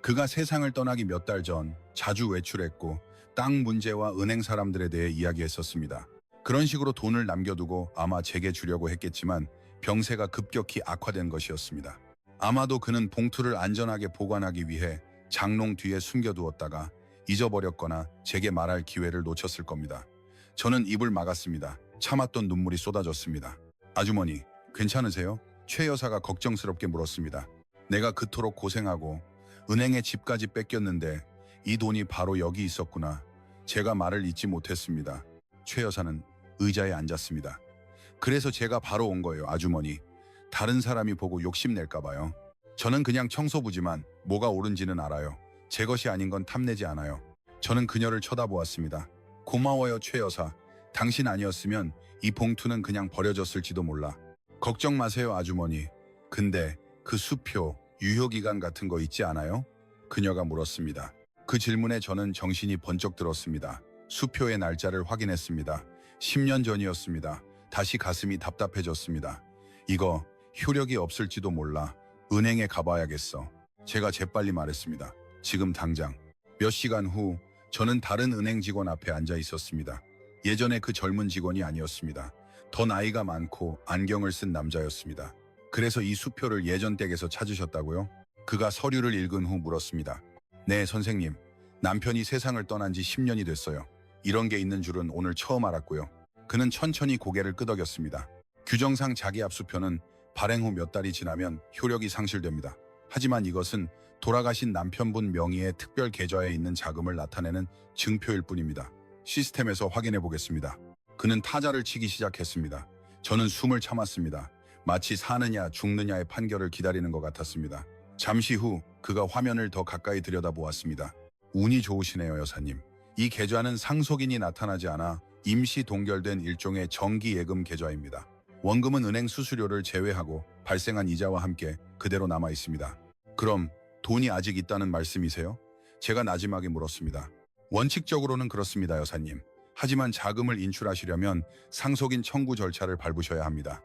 그가 세상을 떠나기 몇 달 전 자주 외출했고 땅 문제와 은행 사람들에 대해 이야기했었습니다. 그런 식으로 돈을 남겨두고 아마 제게 주려고 했겠지만 병세가 급격히 악화된 것이었습니다. 아마도 그는 봉투를 안전하게 보관하기 위해 장롱 뒤에 숨겨두었다가 잊어버렸거나 제게 말할 기회를 놓쳤을 겁니다. 저는 입을 막았습니다. 참았던 눈물이 쏟아졌습니다. 아주머니, 괜찮으세요? 최 여사가 걱정스럽게 물었습니다. 내가 그토록 고생하고 은행에 집까지 뺏겼는데 이 돈이 바로 여기 있었구나. 제가 말을 잇지 못했습니다. 최 여사는 의자에 앉았습니다. 그래서 제가 바로 온 거예요, 아주머니. 다른 사람이 보고 욕심낼까 봐요. 저는 그냥 청소부지만 뭐가 옳은지는 알아요. 제 것이 아닌 건 탐내지 않아요. 저는 그녀를 쳐다보았습니다. 고마워요, 최 여사. 당신 아니었으면 이 봉투는 그냥 버려졌을지도 몰라. 걱정 마세요, 아주머니. 근데 그 수표, 유효기간 같은 거 있지 않아요? 그녀가 물었습니다. 그 질문에 저는 정신이 번쩍 들었습니다. 수표의 날짜를 확인했습니다. 10년 전이었습니다. 다시 가슴이 답답해졌습니다. 이거 효력이 없을지도 몰라. 은행에 가봐야겠어. 제가 재빨리 말했습니다. 지금 당장. 몇 시간 후 저는 다른 은행 직원 앞에 앉아 있었습니다. 예전에 그 젊은 직원이 아니었습니다. 더 나이가 많고 안경을 쓴 남자였습니다. 그래서 이 수표를 예전 댁에서 찾으셨다고요? 그가 서류를 읽은 후 물었습니다. 네, 선생님. 남편이 세상을 떠난 지 10년이 됐어요. 이런 게 있는 줄은 오늘 처음 알았고요. 그는 천천히 고개를 끄덕였습니다. 규정상 자기 압수표는 발행 후 몇 달이 지나면 효력이 상실됩니다. 하지만 이것은 돌아가신 남편분 명의의 특별 계좌에 있는 자금을 나타내는 증표일 뿐입니다. 시스템에서 확인해 보겠습니다. 그는 타자를 치기 시작했습니다. 저는 숨을 참았습니다. 마치 사느냐 죽느냐의 판결을 기다리는 것 같았습니다. 잠시 후 그가 화면을 더 가까이 들여다보았습니다. 운이 좋으시네요, 여사님. 이 계좌는 상속인이 나타나지 않아 임시 동결된 일종의 정기 예금 계좌입니다. 원금은 은행 수수료를 제외하고 발생한 이자와 함께 그대로 남아 있습니다. 그럼 돈이 아직 있다는 말씀이세요? 제가 나지막에 물었습니다. 원칙적으로는 그렇습니다, 여사님. 하지만 자금을 인출하시려면 상속인 청구 절차를 밟으셔야 합니다.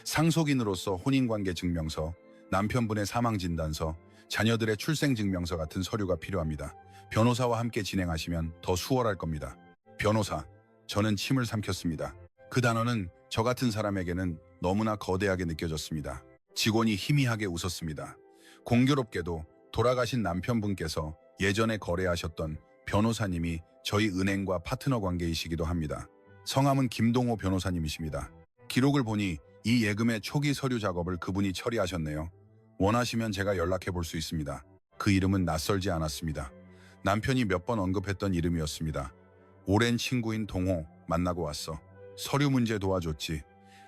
상속인으로서 혼인관계 증명서, 남편분의 사망진단서, 자녀들의 출생증명서 같은 서류가 필요합니다. 변호사와 함께 진행하시면 더 수월할 겁니다. 변호사, 저는 침을 삼켰습니다. 그 단어는 저 같은 사람에게는 너무나 거대하게 느껴졌습니다. 직원이 희미하게 웃었습니다. 공교롭게도 돌아가신 남편분께서 예전에 거래하셨던 변호사님이 저희 은행과 파트너 관계이시기도 합니다. 성함은 김동호 변호사님이십니다. 기록을 보니 이 예금의 초기 서류 작업을 그분이 처리하셨네요. 원하시면 제가 연락해 볼 수 있습니다. 그 이름은 낯설지 않았습니다. 남편이 몇 번 언급했던 이름이었습니다. 오랜 친구인 동호, 만나고 왔어. 서류 문제 도와줬지.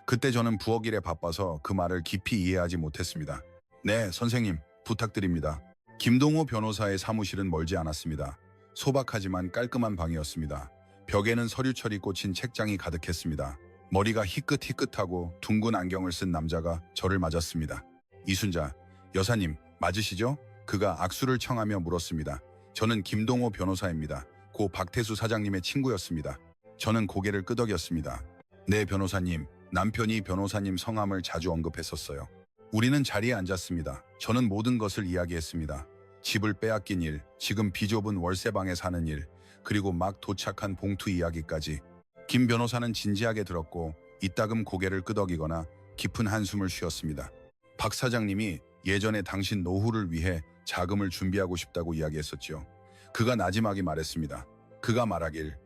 그때 저는 부엌 일에 바빠서 그 말을 깊이 이해하지 못했습니다. 네, 선생님, 부탁드립니다. 김동호 변호사의 사무실은 멀지 않았습니다. 소박하지만 깔끔한 방이었습니다. 벽에는 서류철이 꽂힌 책장이 가득했습니다. 머리가 희끗희끗하고 둥근 안경을 쓴 남자가 저를 맞았습니다. 이순자, 여사님, 맞으시죠? 그가 악수를 청하며 물었습니다. 저는 김동호 변호사입니다. 고 박태수 사장님의 친구였습니다. 저는 고개를 끄덕였습니다. 네, 변호사님. 남편이 변호사님 성함을 자주 언급했었어요. 우리는 자리에 앉았습니다. 저는 모든 것을 이야기했습니다. 집을 빼앗긴 일, 지금 비좁은 월세방에 사는 일, 그리고 막 도착한 봉투 이야기까지. 김 변호사는 진지하게 들었고 이따금 고개를 끄덕이거나 깊은 한숨을 쉬었습니다. 박 사장님이 예전에 당신 노후를 위해 자금을 준비하고 싶다고 이야기했었지요. 그가 나지막이 말했습니다. 그가 말하길,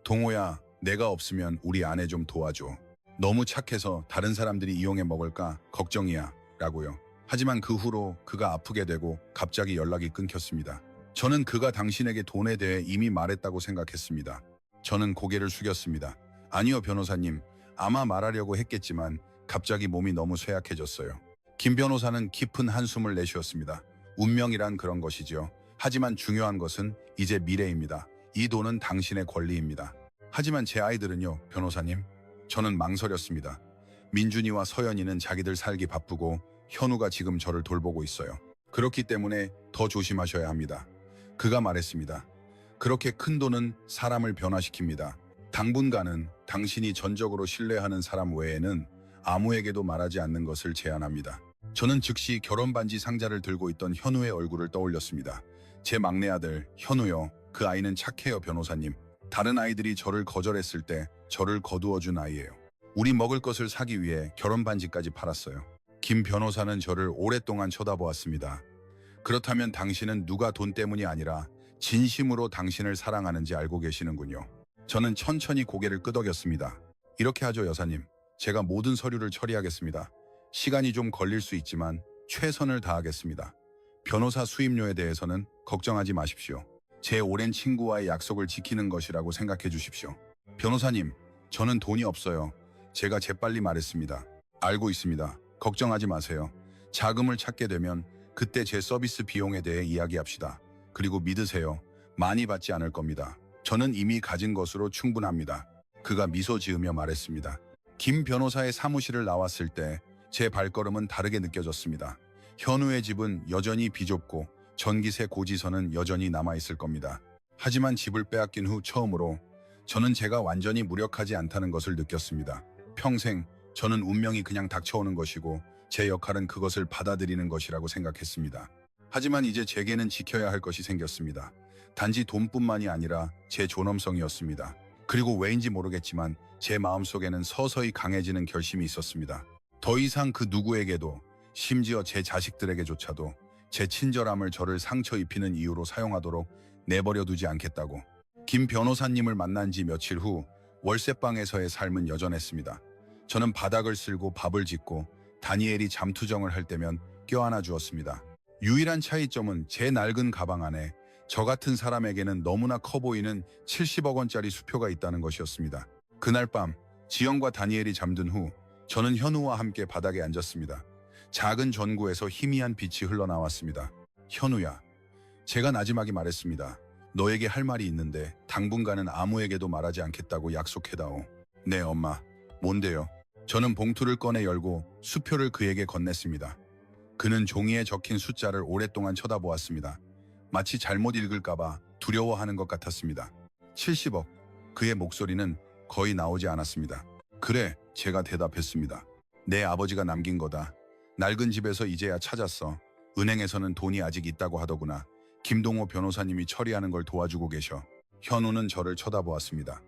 동호야, 내가 없으면 우리 아내 좀 도와줘. 너무 착해서 다른 사람들이 이용해 먹을까 걱정이야 라고요. 하지만 그 후로 그가 아프게 되고 갑자기 연락이 끊겼습니다. 저는 그가 당신에게 돈에 대해 이미 말했다고 생각했습니다. 저는 고개를 숙였습니다. 아니요, 변호사님. 아마 말하려고 했겠지만 갑자기 몸이 너무 쇠약해졌어요. 김 변호사는 깊은 한숨을 내쉬었습니다. 운명이란 그런 것이지요. 하지만 중요한 것은 이제 미래입니다. 이 돈은 당신의 권리입니다. 하지만 제 아이들은요, 변호사님? 저는 망설였습니다. 민준이와 서연이는 자기들 살기 바쁘고 현우가 지금 저를 돌보고 있어요. 그렇기 때문에 더 조심하셔야 합니다. 그가 말했습니다. 그렇게 큰 돈은 사람을 변화시킵니다. 당분간은 당신이 전적으로 신뢰하는 사람 외에는 아무에게도 말하지 않는 것을 제안합니다. 저는 즉시 결혼 반지 상자를 들고 있던 현우의 얼굴을 떠올렸습니다. 제 막내 아들 현우요. 그 아이는 착해요, 변호사님. 다른 아이들이 저를 거절했을 때 저를 거두어준 아이예요. 우리 먹을 것을 사기 위해 결혼 반지까지 팔았어요. 김 변호사는 저를 오랫동안 쳐다보았습니다. 그렇다면 당신은 누가 돈 때문이 아니라 진심으로 당신을 사랑하는지 알고 계시는군요. 저는 천천히 고개를 끄덕였습니다. 이렇게 하죠, 여사님. 제가 모든 서류를 처리하겠습니다. 시간이 좀 걸릴 수 있지만 최선을 다하겠습니다. 변호사 수임료에 대해서는 걱정하지 마십시오. 제 오랜 친구와의 약속을 지키는 것이라고 생각해 주십시오. 변호사님, 저는 돈이 없어요. 제가 재빨리 말했습니다. 알고 있습니다. 걱정하지 마세요. 자금을 찾게 되면 그때 제 서비스 비용에 대해 이야기합시다. 그리고 믿으세요. 많이 받지 않을 겁니다. 저는 이미 가진 것으로 충분합니다. 그가 미소 지으며 말했습니다. 김 변호사의 사무실을 나왔을 때 제 발걸음은 다르게 느껴졌습니다. 현우의 집은 여전히 비좁고 전기세 고지서는 여전히 남아있을 겁니다. 하지만 집을 빼앗긴 후 처음으로 저는 제가 완전히 무력하지 않다는 것을 느꼈습니다. 평생 저는 운명이 그냥 닥쳐오는 것이고 제 역할은 그것을 받아들이는 것이라고 생각했습니다. 하지만 이제 제게는 지켜야 할 것이 생겼습니다. 단지 돈뿐만이 아니라 제 존엄성이었습니다. 그리고 왜인지 모르겠지만 제 마음속에는 서서히 강해지는 결심이 있었습니다. 더 이상 그 누구에게도, 심지어 제 자식들에게조차도 제 친절함을 저를 상처 입히는 이유로 사용하도록 내버려 두지 않겠다고. 김 변호사님을 만난 지 며칠 후 월세방에서의 삶은 여전했습니다. 저는 바닥을 쓸고 밥을 짓고 다니엘이 잠투정을 할 때면 껴안아 주었습니다. 유일한 차이점은 제 낡은 가방 안에 저 같은 사람에게는 너무나 커 보이는 70억 원짜리 수표가 있다는 것이었습니다. 그날 밤 지영과 다니엘이 잠든 후 저는 현우와 함께 바닥에 앉았습니다. 작은 전구에서 희미한 빛이 흘러나왔습니다. 현우야, 제가 나지막이 말했습니다. 너에게 할 말이 있는데 당분간은 아무에게도 말하지 않겠다고 약속해다오. 네, 엄마. 뭔데요? 저는 봉투를 꺼내 열고 수표를 그에게 건넸습니다. 그는 종이에 적힌 숫자를 오랫동안 쳐다보았습니다. 마치 잘못 읽을까봐 두려워하는 것 같았습니다. 70억. 그의 목소리는 거의 나오지 않았습니다. 그래, 제가 대답했습니다. 내 아버지가 남긴 거다. 낡은 집에서 이제야 찾았어. 은행에서는 돈이 아직 있다고 하더구나. 김동호 변호사님이 처리하는 걸 도와주고 계셔. 현우는 저를 쳐다보았습니다.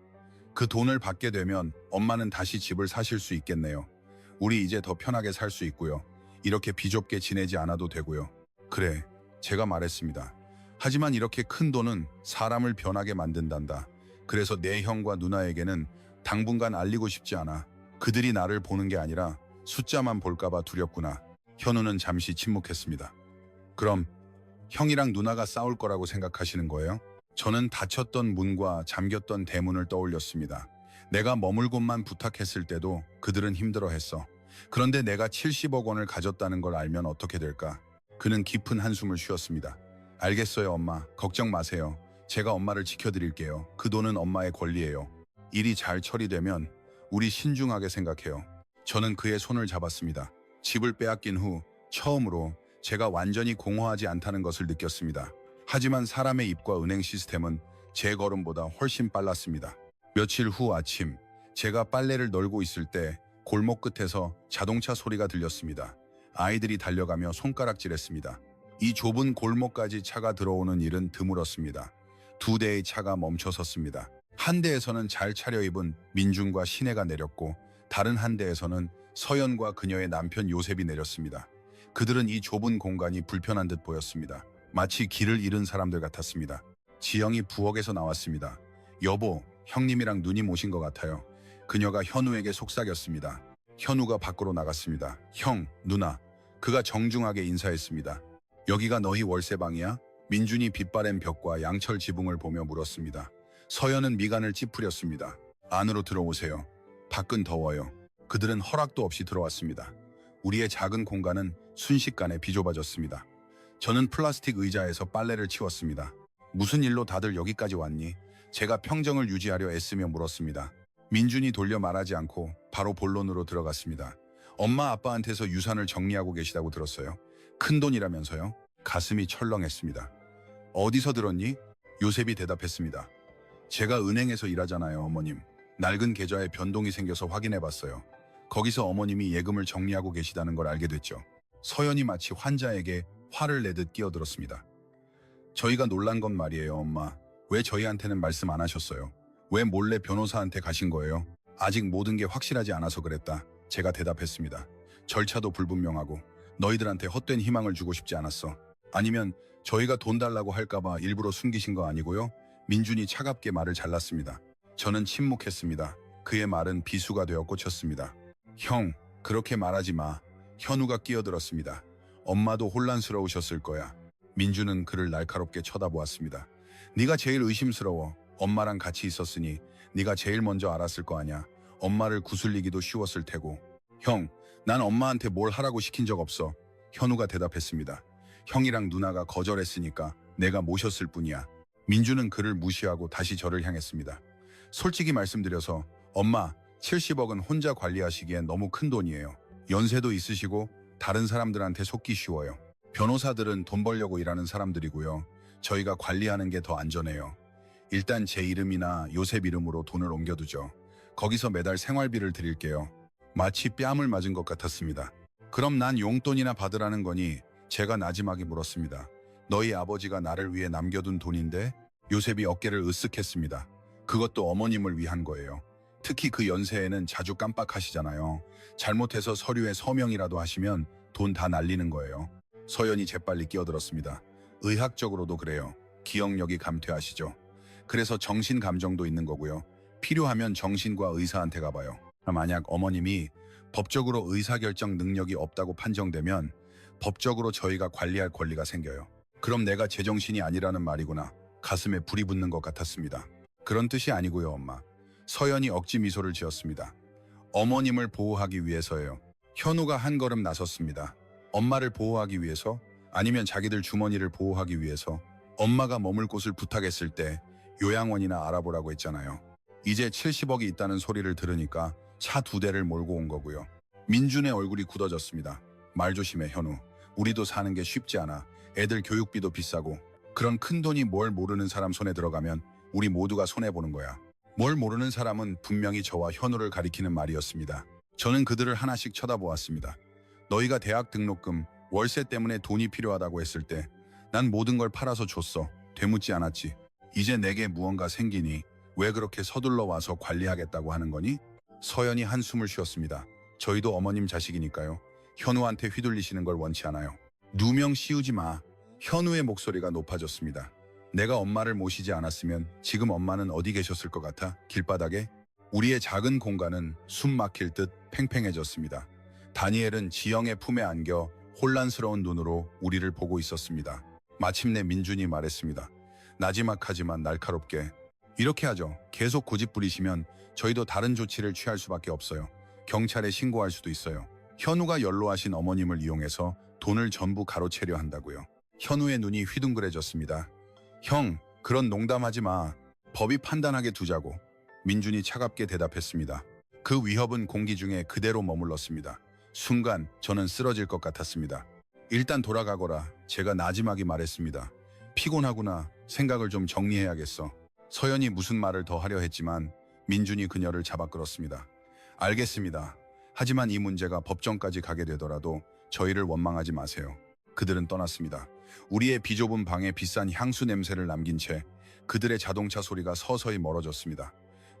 그 돈을 받게 되면 엄마는 다시 집을 사실 수 있겠네요. 우리 이제 더 편하게 살 수 있고요. 이렇게 비좁게 지내지 않아도 되고요. 그래, 제가 말했습니다. 하지만 이렇게 큰 돈은 사람을 변하게 만든단다. 그래서 내 형과 누나에게는 당분간 알리고 싶지 않아. 그들이 나를 보는 게 아니라 숫자만 볼까봐 두렵구나. 현우는 잠시 침묵했습니다. 그럼 형이랑 누나가 싸울 거라고 생각하시는 거예요? 저는 닫혔던 문과 잠겼던 대문을 떠올렸습니다. 내가 머물 곳만 부탁했을 때도 그들은 힘들어했어. 그런데 내가 70억 원을 가졌다는 걸 알면 어떻게 될까? 그는 깊은 한숨을 쉬었습니다. 알겠어요, 엄마. 걱정 마세요. 제가 엄마를 지켜드릴게요. 그 돈은 엄마의 권리예요. 일이 잘 처리되면 우리 신중하게 생각해요. 저는 그의 손을 잡았습니다. 집을 빼앗긴 후 처음으로 제가 완전히 공허하지 않다는 것을 느꼈습니다. 하지만 사람의 입과 은행 시스템은 제 걸음보다 훨씬 빨랐습니다. 며칠 후 아침, 제가 빨래를 널고 있을 때 골목 끝에서 자동차 소리가 들렸습니다. 아이들이 달려가며 손가락질했습니다. 이 좁은 골목까지 차가 들어오는 일은 드물었습니다. 2대의 차가 멈춰섰습니다. 한 대에서는 잘 차려입은 민준과 신혜가 내렸고 다른 한 대에서는 서연과 그녀의 남편 요셉이 내렸습니다. 그들은 이 좁은 공간이 불편한 듯 보였습니다. 마치 길을 잃은 사람들 같았습니다. 지영이 부엌에서 나왔습니다. 여보, 형님이랑 누님 오신 것 같아요. 그녀가 현우에게 속삭였습니다. 현우가 밖으로 나갔습니다. 형, 누나. 그가 정중하게 인사했습니다. 여기가 너희 월세방이야? 민준이 빛바랜 벽과 양철 지붕을 보며 물었습니다. 서연은 미간을 찌푸렸습니다. 안으로 들어오세요. 밖은 더워요. 그들은 허락도 없이 들어왔습니다. 우리의 작은 공간은 순식간에 비좁아졌습니다. 저는 플라스틱 의자에서 빨래를 치웠습니다. 무슨 일로 다들 여기까지 왔니? 제가 평정을 유지하려 애쓰며 물었습니다. 민준이 돌려 말하지 않고 바로 본론으로 들어갔습니다. 엄마 아빠한테서 유산을 정리하고 계시다고 들었어요. 큰돈이라면서요? 가슴이 철렁했습니다. 어디서 들었니? 요셉이 대답했습니다. 제가 은행에서 일하잖아요, 어머님. 낡은 계좌에 변동이 생겨서 확인해봤어요. 거기서 어머님이 예금을 정리하고 계시다는 걸 알게 됐죠. 서연이 마치 환자에게 화를 내듯 끼어들었습니다. 저희가 놀란 건 말이에요, 엄마. 왜 저희한테는 말씀 안 하셨어요? 왜 몰래 변호사한테 가신 거예요? 아직 모든 게 확실하지 않아서 그랬다. 제가 대답했습니다. 절차도 불분명하고 너희들한테 헛된 희망을 주고 싶지 않았어. 아니면 저희가 돈 달라고 할까봐 일부러 숨기신 거 아니고요? 민준이 차갑게 말을 잘랐습니다. 저는 침묵했습니다. 그의 말은 비수가 되어 꽂혔습니다. 형, 그렇게 말하지 마. 현우가 끼어들었습니다. 엄마도 혼란스러우셨을 거야. 민준은 그를 날카롭게 쳐다보았습니다. 네가 제일 의심스러워. 엄마랑 같이 있었으니 네가 제일 먼저 알았을 거 아냐. 엄마를 구슬리기도 쉬웠을 테고. 형, 난 엄마한테 뭘 하라고 시킨 적 없어. 현우가 대답했습니다. 형이랑 누나가 거절했으니까 내가 모셨을 뿐이야. 민준은 그를 무시하고 다시 저를 향했습니다. 솔직히 말씀드려서 엄마, 70억은 혼자 관리하시기엔 너무 큰 돈이에요. 연세도 있으시고 다른 사람들한테 속기 쉬워요. 변호사들은 돈 벌려고 일하는 사람들이고요. 저희가 관리하는 게 더 안전해요. 일단 제 이름이나 요셉 이름으로 돈을 옮겨두죠. 거기서 매달 생활비를 드릴게요. 마치 뺨을 맞은 것 같았습니다. 그럼 난 용돈이나 받으라는 거니? 제가 나지막이 물었습니다. 너희 아버지가 나를 위해 남겨둔 돈인데? 요셉이 어깨를 으쓱했습니다. 그것도 어머님을 위한 거예요. 특히 그 연세에는 자주 깜빡하시잖아요. 잘못해서 서류에 서명이라도 하시면 돈 다 날리는 거예요. 서연이 재빨리 끼어들었습니다. 의학적으로도 그래요. 기억력이 감퇴하시죠. 그래서 정신감정도 있는 거고요. 필요하면 정신과 의사한테 가봐요. 만약 어머님이 법적으로 의사결정 능력이 없다고 판정되면 법적으로 저희가 관리할 권리가 생겨요. 그럼 내가 제정신이 아니라는 말이구나. 가슴에 불이 붙는 것 같았습니다. 그런 뜻이 아니고요, 엄마. 서연이 억지 미소를 지었습니다. 어머님을 보호하기 위해서예요. 현우가 한 걸음 나섰습니다. 엄마를 보호하기 위해서? 아니면 자기들 주머니를 보호하기 위해서? 엄마가 머물 곳을 부탁했을 때 요양원이나 알아보라고 했잖아요. 이제 70억이 있다는 소리를 들으니까 차 2대를 몰고 온 거고요. 민준의 얼굴이 굳어졌습니다. 말 조심해, 현우. 우리도 사는 게 쉽지 않아. 애들 교육비도 비싸고. 그런 큰 돈이 뭘 모르는 사람 손에 들어가면 우리 모두가 손해보는 거야. 뭘 모르는 사람은 분명히 저와 현우를 가리키는 말이었습니다. 저는 그들을 하나씩 쳐다보았습니다. 너희가 대학 등록금, 월세 때문에 돈이 필요하다고 했을 때 난 모든 걸 팔아서 줬어. 되묻지 않았지. 이제 내게 무언가 생기니 왜 그렇게 서둘러 와서 관리하겠다고 하는 거니? 서연이 한숨을 쉬었습니다. 저희도 어머님 자식이니까요. 현우한테 휘둘리시는 걸 원치 않아요. 누명 씌우지 마. 현우의 목소리가 높아졌습니다. 내가 엄마를 모시지 않았으면 지금 엄마는 어디 계셨을 것 같아? 길바닥에? 우리의 작은 공간은 숨 막힐 듯 팽팽해졌습니다. 다니엘은 지영의 품에 안겨 혼란스러운 눈으로 우리를 보고 있었습니다. 마침내 민준이 말했습니다. 나지막하지만 날카롭게. 이렇게 하죠. 계속 고집 부리시면 저희도 다른 조치를 취할 수밖에 없어요. 경찰에 신고할 수도 있어요. 현우가 연로하신 어머님을 이용해서 돈을 전부 가로채려 한다고요. 현우의 눈이 휘둥그레졌습니다. 형, 그런 농담하지 마. 법이 판단하게 두자고. 민준이 차갑게 대답했습니다. 그 위협은 공기 중에 그대로 머물렀습니다. 순간 저는 쓰러질 것 같았습니다. 일단 돌아가거라. 제가 나지막이 말했습니다. 피곤하구나. 생각을 좀 정리해야겠어. 서연이 무슨 말을 더 하려 했지만 민준이 그녀를 잡아 끌었습니다. 알겠습니다. 하지만 이 문제가 법정까지 가게 되더라도 저희를 원망하지 마세요. 그들은 떠났습니다. 우리의 비좁은 방에 비싼 향수 냄새를 남긴 채 그들의 자동차 소리가 서서히 멀어졌습니다.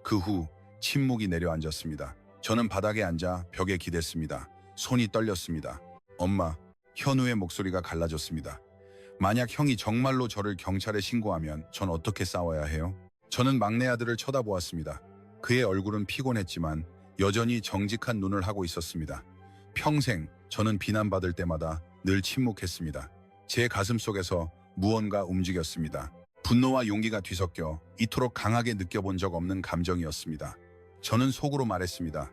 그 후 침묵이 내려앉았습니다. 저는 바닥에 앉아 벽에 기댔습니다. 손이 떨렸습니다. 엄마, 현우의 목소리가 갈라졌습니다. 만약 형이 정말로 저를 경찰에 신고하면 전 어떻게 싸워야 해요? 저는 막내 아들을 쳐다보았습니다. 그의 얼굴은 피곤했지만 여전히 정직한 눈을 하고 있었습니다. 평생 저는 비난받을 때마다 늘 침묵했습니다. 제 가슴 속에서 무언가 움직였습니다. 분노와 용기가 뒤섞여 이토록 강하게 느껴본 적 없는 감정이었습니다. 저는 속으로 말했습니다.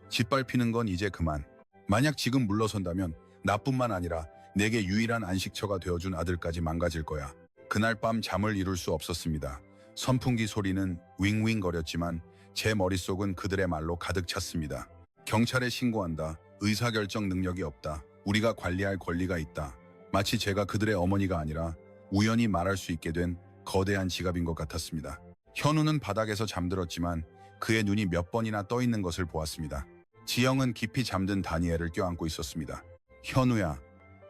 짓밟히는 건 이제 그만. 만약 지금 물러선다면 나뿐만 아니라 내게 유일한 안식처가 되어준 아들까지 망가질 거야. 그날 밤 잠을 이룰 수 없었습니다. 선풍기 소리는 윙윙거렸지만 제 머릿속은 그들의 말로 가득 찼습니다. 경찰에 신고한다. 의사결정 능력이 없다. 우리가 관리할 권리가 있다. 마치 제가 그들의 어머니가 아니라 우연히 말할 수 있게 된 거대한 지갑인 것 같았습니다. 현우는 바닥에서 잠들었지만 그의 눈이 몇 번이나 떠 있는 것을 보았습니다. 지영은 깊이 잠든 다니엘을 껴안고 있었습니다. 현우야,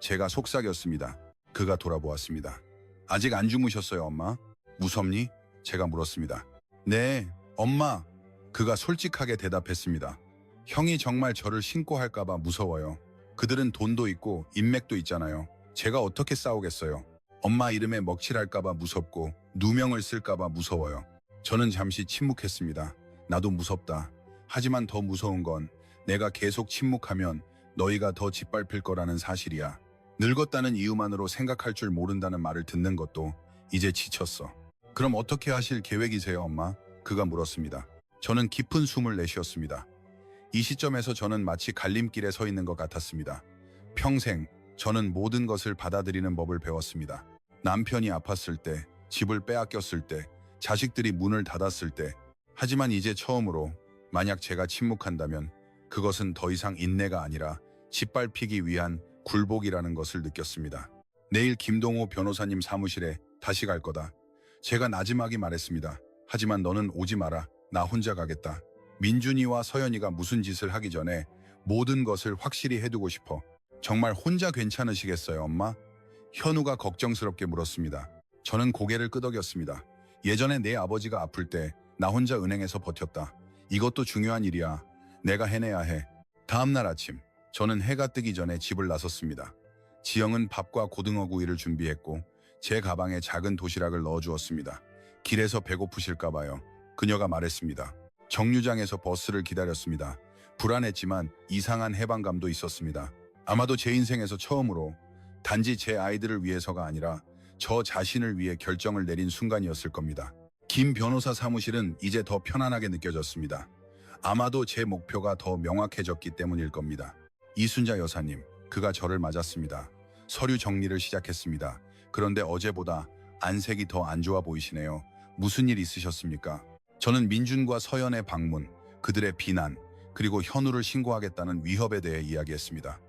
제가 속삭였습니다. 그가 돌아보았습니다. 아직 안 주무셨어요, 엄마? 무섭니? 제가 물었습니다. 네, 엄마. 그가 솔직하게 대답했습니다. 형이 정말 저를 신고할까봐 무서워요. 그들은 돈도 있고 인맥도 있잖아요. 제가 어떻게 싸우겠어요? 엄마 이름에 먹칠할까봐 무섭고 누명을 쓸까봐 무서워요. 저는 잠시 침묵했습니다. 나도 무섭다. 하지만 더 무서운 건 내가 계속 침묵하면 너희가 더 짓밟힐 거라는 사실이야. 늙었다는 이유만으로 생각할 줄 모른다는 말을 듣는 것도 이제 지쳤어. 그럼 어떻게 하실 계획이세요, 엄마? 그가 물었습니다. 저는 깊은 숨을 내쉬었습니다. 이 시점에서 저는 마치 갈림길에 서 있는 것 같았습니다. 평생 저는 모든 것을 받아들이는 법을 배웠습니다. 남편이 아팠을 때, 집을 빼앗겼을 때, 자식들이 문을 닫았을 때. 하지만 이제 처음으로 만약 제가 침묵한다면 그것은 더 이상 인내가 아니라 짓밟히기 위한 굴복이라는 것을 느꼈습니다. 내일 김동호 변호사님 사무실에 다시 갈 거다. 제가 나지막이 말했습니다. 하지만 너는 오지 마라. 나 혼자 가겠다. 민준이와 서연이가 무슨 짓을 하기 전에 모든 것을 확실히 해두고 싶어. 정말 혼자 괜찮으시겠어요, 엄마? 현우가 걱정스럽게 물었습니다. 저는 고개를 끄덕였습니다. 예전에 내 아버지가 아플 때 나 혼자 은행에서 버텼다. 이것도 중요한 일이야. 내가 해내야 해. 다음 날 아침, 저는 해가 뜨기 전에 집을 나섰습니다. 지영은 밥과 고등어 구이를 준비했고 제 가방에 작은 도시락을 넣어주었습니다. 길에서 배고프실까 봐요. 그녀가 말했습니다. 정류장에서 버스를 기다렸습니다. 불안했지만 이상한 해방감도 있었습니다. 아마도 제 인생에서 처음으로 단지 제 아이들을 위해서가 아니라 저 자신을 위해 결정을 내린 순간이었을 겁니다. 김 변호사 사무실은 이제 더 편안하게 느껴졌습니다. 아마도 제 목표가 더 명확해졌기 때문일 겁니다. 이순자 여사님, 그가 저를 맞았습니다. 서류 정리를 시작했습니다. 그런데 어제보다 안색이 더 안 좋아 보이시네요. 무슨 일 있으셨습니까? 저는 민준과 서연의 방문, 그들의 비난, 그리고 현우를 신고하겠다는 위협에 대해 이야기했습니다.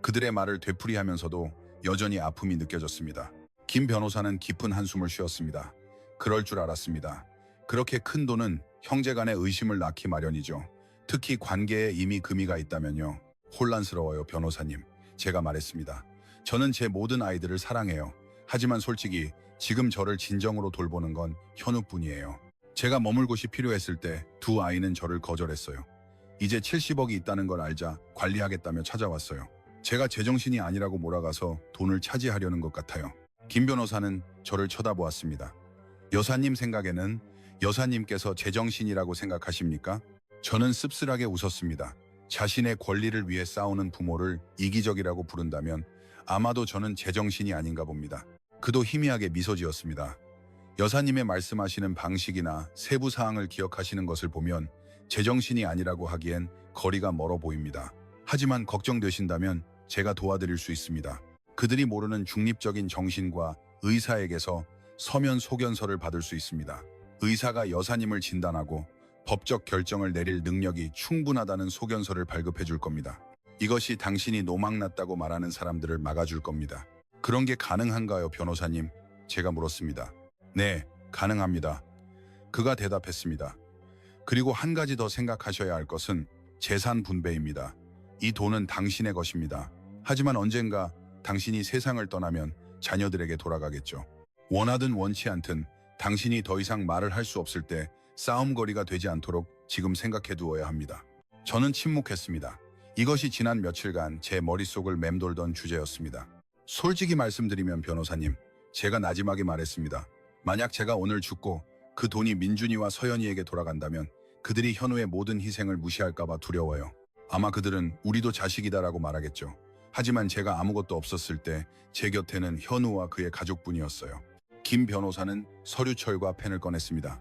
그들의 말을 되풀이하면서도 여전히 아픔이 느껴졌습니다. 김 변호사는 깊은 한숨을 쉬었습니다. 그럴 줄 알았습니다. 그렇게 큰 돈은 형제간의 의심을 낳기 마련이죠. 특히 관계에 이미 금이가 있다면요. 혼란스러워요, 변호사님. 제가 말했습니다. 저는 제 모든 아이들을 사랑해요. 하지만 솔직히 지금 저를 진정으로 돌보는 건 현우뿐이에요. 제가 머물 곳이 필요했을 때 두 아이는 저를 거절했어요. 이제 70억이 있다는 걸 알자 관리하겠다며 찾아왔어요. 제가 제정신이 아니라고 몰아가서 돈을 차지하려는 것 같아요. 김 변호사는 저를 쳐다보았습니다. 여사님 생각에는 여사님께서 제정신이라고 생각하십니까? 저는 씁쓸하게 웃었습니다. 자신의 권리를 위해 싸우는 부모를 이기적이라고 부른다면 아마도 저는 제정신이 아닌가 봅니다. 그도 희미하게 미소 지었습니다. 여사님의 말씀하시는 방식이나 세부 사항을 기억하시는 것을 보면 제정신이 아니라고 하기엔 거리가 멀어 보입니다. 하지만 걱정되신다면 제가 도와드릴 수 있습니다. 그들이 모르는 중립적인 정신과 의사에게서 서면 소견서를 받을 수 있습니다. 의사가 여사님을 진단하고 법적 결정을 내릴 능력이 충분하다는 소견서를 발급해 줄 겁니다. 이것이 당신이 노망났다고 말하는 사람들을 막아줄 겁니다. 그런 게 가능한가요, 변호사님? 제가 물었습니다. 네, 가능합니다. 그가 대답했습니다. 그리고 한 가지 더 생각하셔야 할 것은 재산 분배입니다. 이 돈은 당신의 것입니다. 하지만 언젠가 당신이 세상을 떠나면 자녀들에게 돌아가겠죠. 원하든 원치 않든 당신이 더 이상 말을 할 수 없을 때 싸움거리가 되지 않도록 지금 생각해 두어야 합니다. 저는 침묵했습니다. 이것이 지난 며칠간 제 머릿속을 맴돌던 주제였습니다. 솔직히 말씀드리면 변호사님, 제가 나지막에 말했습니다. 만약 제가 오늘 죽고 그 돈이 민준이와 서연이에게 돌아간다면 그들이 현우의 모든 희생을 무시할까봐 두려워요. 아마 그들은 우리도 자식이다라고 말하겠죠. 하지만 제가 아무것도 없었을 때 제 곁에는 현우와 그의 가족뿐이었어요. 김 변호사는 서류철과 펜을 꺼냈습니다.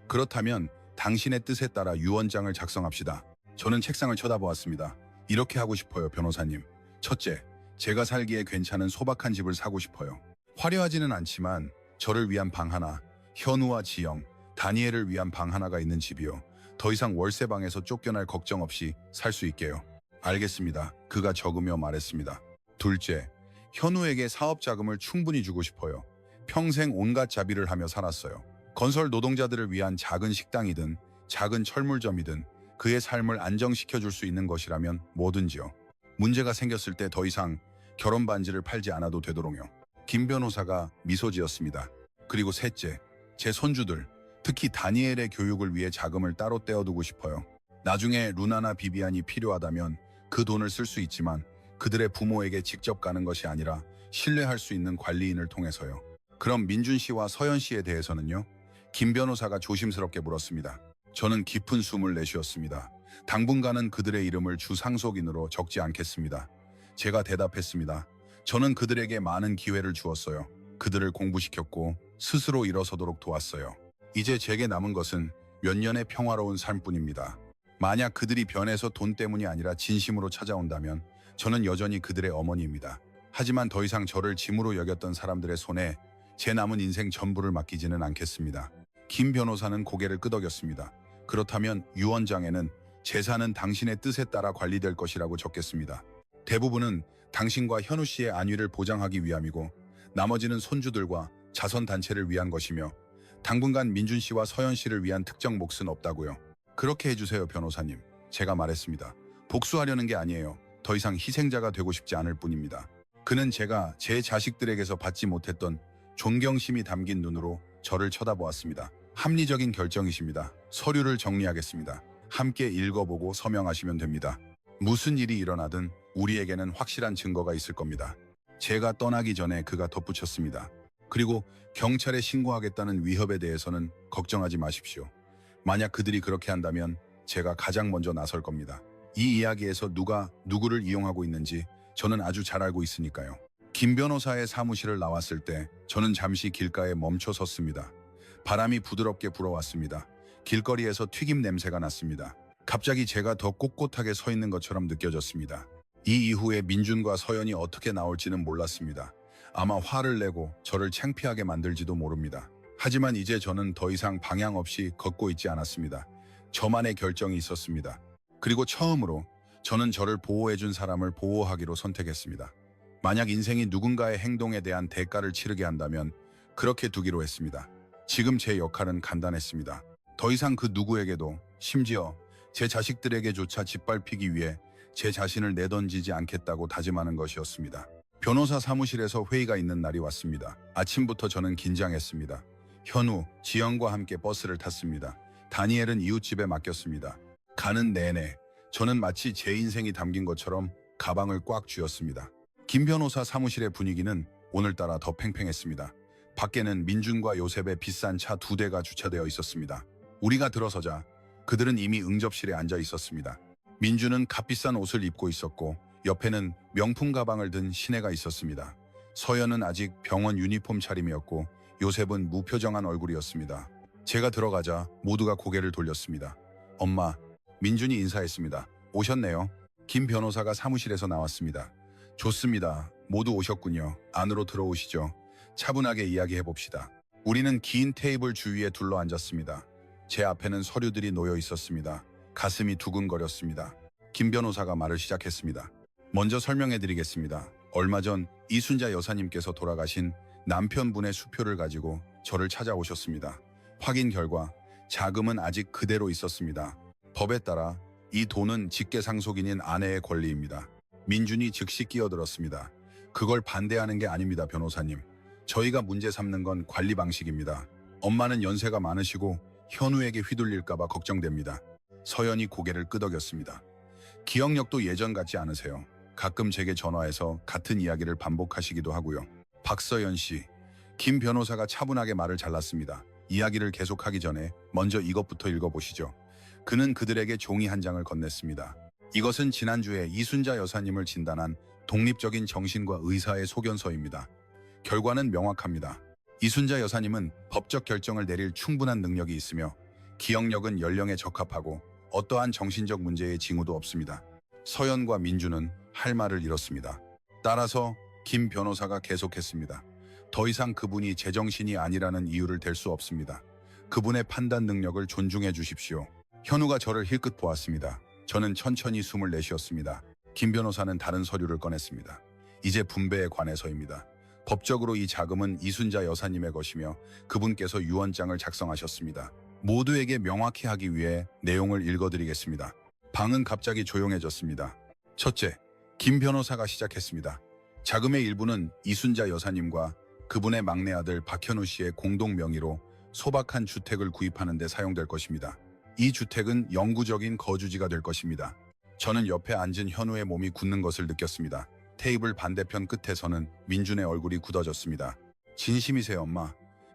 그렇다면 당신의 뜻에 따라 유언장을 작성합시다. 저는 책상을 쳐다보았습니다. 이렇게 하고 싶어요, 변호사님. 첫째, 제가 살기에 괜찮은 소박한 집을 사고 싶어요. 화려하지는 않지만 저를 위한 방 하나, 현우와 지영, 다니엘을 위한 방 하나가 있는 집이요. 더 이상 월세방에서 쫓겨날 걱정 없이 살 수 있게요. 알겠습니다. 그가 적으며 말했습니다. 둘째, 현우에게 사업 자금을 충분히 주고 싶어요. 평생 온갖 자비를 하며 살았어요. 건설 노동자들을 위한 작은 식당이든 작은 철물점이든 그의 삶을 안정시켜줄 수 있는 것이라면 뭐든지요. 문제가 생겼을 때 더 이상 결혼 반지를 팔지 않아도 되도록요. 김 변호사가 미소 지었습니다. 그리고 셋째, 제 손주들, 특히 다니엘의 교육을 위해 자금을 따로 떼어두고 싶어요. 나중에 루나나 비비안이 필요하다면 그 돈을 쓸 수 있지만 그들의 부모에게 직접 가는 것이 아니라 신뢰할 수 있는 관리인을 통해서요. 그럼 민준 씨와 서연 씨에 대해서는요? 김 변호사가 조심스럽게 물었습니다. 저는 깊은 숨을 내쉬었습니다. 당분간은 그들의 이름을 주 상속인으로 적지 않겠습니다. 제가 대답했습니다. 저는 그들에게 많은 기회를 주었어요. 그들을 공부시켰고 스스로 일어서도록 도왔어요. 이제 제게 남은 것은 몇 년의 평화로운 삶뿐입니다. 만약 그들이 변해서 돈 때문이 아니라 진심으로 찾아온다면 저는 여전히 그들의 어머니입니다. 하지만 더 이상 저를 짐으로 여겼던 사람들의 손에 제 남은 인생 전부를 맡기지는 않겠습니다. 김 변호사는 고개를 끄덕였습니다. 그렇다면 유언장에는 재산은 당신의 뜻에 따라 관리될 것이라고 적겠습니다. 대부분은 당신과 현우 씨의 안위를 보장하기 위함이고 나머지는 손주들과 자선단체를 위한 것이며 당분간 민준 씨와 서연 씨를 위한 특정 몫은 없다고요. 그렇게 해주세요, 변호사님. 제가 말했습니다. 복수하려는 게 아니에요. 더 이상 희생자가 되고 싶지 않을 뿐입니다. 그는 제가 제 자식들에게서 받지 못했던 존경심이 담긴 눈으로 저를 쳐다보았습니다. 합리적인 결정이십니다. 서류를 정리하겠습니다. 함께 읽어보고 서명하시면 됩니다. 무슨 일이 일어나든 우리에게는 확실한 증거가 있을 겁니다. 제가 떠나기 전에 그가 덧붙였습니다. 그리고 경찰에 신고하겠다는 위협에 대해서는 걱정하지 마십시오. 만약 그들이 그렇게 한다면 제가 가장 먼저 나설 겁니다. 이 이야기에서 누가 누구를 이용하고 있는지 저는 아주 잘 알고 있으니까요. 김 변호사의 사무실을 나왔을 때 저는 잠시 길가에 멈춰 섰습니다. 바람이 부드럽게 불어왔습니다. 길거리에서 튀김 냄새가 났습니다. 갑자기 제가 더 꼿꼿하게 서 있는 것처럼 느껴졌습니다. 이 이후에 민준과 서연이 어떻게 나올지는 몰랐습니다. 아마 화를 내고 저를 창피하게 만들지도 모릅니다. 하지만 이제 저는 더 이상 방향 없이 걷고 있지 않았습니다. 저만의 결정이 있었습니다. 그리고 처음으로 저는 저를 보호해준 사람을 보호하기로 선택했습니다. 만약 인생이 누군가의 행동에 대한 대가를 치르게 한다면 그렇게 두기로 했습니다. 지금 제 역할은 간단했습니다. 더 이상 그 누구에게도, 심지어 제 자식들에게조차 짓밟히기 위해 제 자신을 내던지지 않겠다고 다짐하는 것이었습니다. 변호사 사무실에서 회의가 있는 날이 왔습니다. 아침부터 저는 긴장했습니다. 현우, 지영과 함께 버스를 탔습니다. 다니엘은 이웃집에 맡겼습니다. 가는 내내 저는 마치 제 인생이 담긴 것처럼 가방을 꽉 쥐었습니다. 김 변호사 사무실의 분위기는 오늘따라 더 팽팽했습니다. 밖에는 민준과 요셉의 비싼 차 2대가 주차되어 있었습니다. 우리가 들어서자 그들은 이미 응접실에 앉아 있었습니다. 민준은 값비싼 옷을 입고 있었고 옆에는 명품 가방을 든 시내가 있었습니다. 서연은 아직 병원 유니폼 차림이었고 요셉은 무표정한 얼굴이었습니다. 제가 들어가자 모두가 고개를 돌렸습니다. 엄마, 민준이 인사했습니다. 오셨네요. 김 변호사가 사무실에서 나왔습니다. 좋습니다. 모두 오셨군요. 안으로 들어오시죠. 차분하게 이야기해봅시다. 우리는 긴 테이블 주위에 둘러 앉았습니다. 제 앞에는 서류들이 놓여 있었습니다. 가슴이 두근거렸습니다. 김 변호사가 말을 시작했습니다. 먼저 설명해드리겠습니다. 얼마 전 이순자 여사님께서 돌아가신 남편분의 수표를 가지고 저를 찾아오셨습니다. 확인 결과 자금은 아직 그대로 있었습니다. 법에 따라 이 돈은 직계상속인인 아내의 권리입니다. 민준이 즉시 끼어들었습니다. 그걸 반대하는 게 아닙니다, 변호사님. 저희가 문제 삼는 건 관리 방식입니다. 엄마는 연세가 많으시고 현우에게 휘둘릴까봐 걱정됩니다. 서연이 고개를 끄덕였습니다. 기억력도 예전 같지 않으세요. 가끔 제게 전화해서 같은 이야기를 반복하시기도 하고요. 박서연 씨, 김 변호사가 차분하게 말을 잘랐습니다. 이야기를 계속하기 전에 먼저 이것부터 읽어보시죠. 그는 그들에게 종이 한 장을 건넸습니다. 이것은 지난주에 이순자 여사님을 진단한 독립적인 정신과 의사의 소견서입니다. 결과는 명확합니다. 이순자 여사님은 법적 결정을 내릴 충분한 능력이 있으며 기억력은 연령에 적합하고 어떠한 정신적 문제의 징후도 없습니다. 서연과 민주는 할 말을 잃었습니다. 따라서 김 변호사가 계속했습니다. 더 이상 그분이 제정신이 아니라는 이유를 댈 수 없습니다. 그분의 판단 능력을 존중해 주십시오. 현우가 저를 힐끗 보았습니다. 저는 천천히 숨을 내쉬었습니다. 김 변호사는 다른 서류를 꺼냈습니다. 이제 분배에 관해서입니다. 법적으로 이 자금은 이순자 여사님의 것이며 그분께서 유언장을 작성하셨습니다. 모두에게 명확히 하기 위해 내용을 읽어드리겠습니다. 방은 갑자기 조용해졌습니다. 첫째, 김 변호사가 시작했습니다. 자금의 일부는 이순자 여사님과 그분의 막내 아들 박현우 씨의 공동 명의로 소박한 주택을 구입하는 데 사용될 것입니다. 이 주택은 영구적인 거주지가 될 것입니다. 저는 옆에 앉은 현우의 몸이 굳는 것을 느꼈습니다. 테이블 반대편 끝에서는 민준의 얼굴이 굳어졌습니다. 진심이세요, 엄마?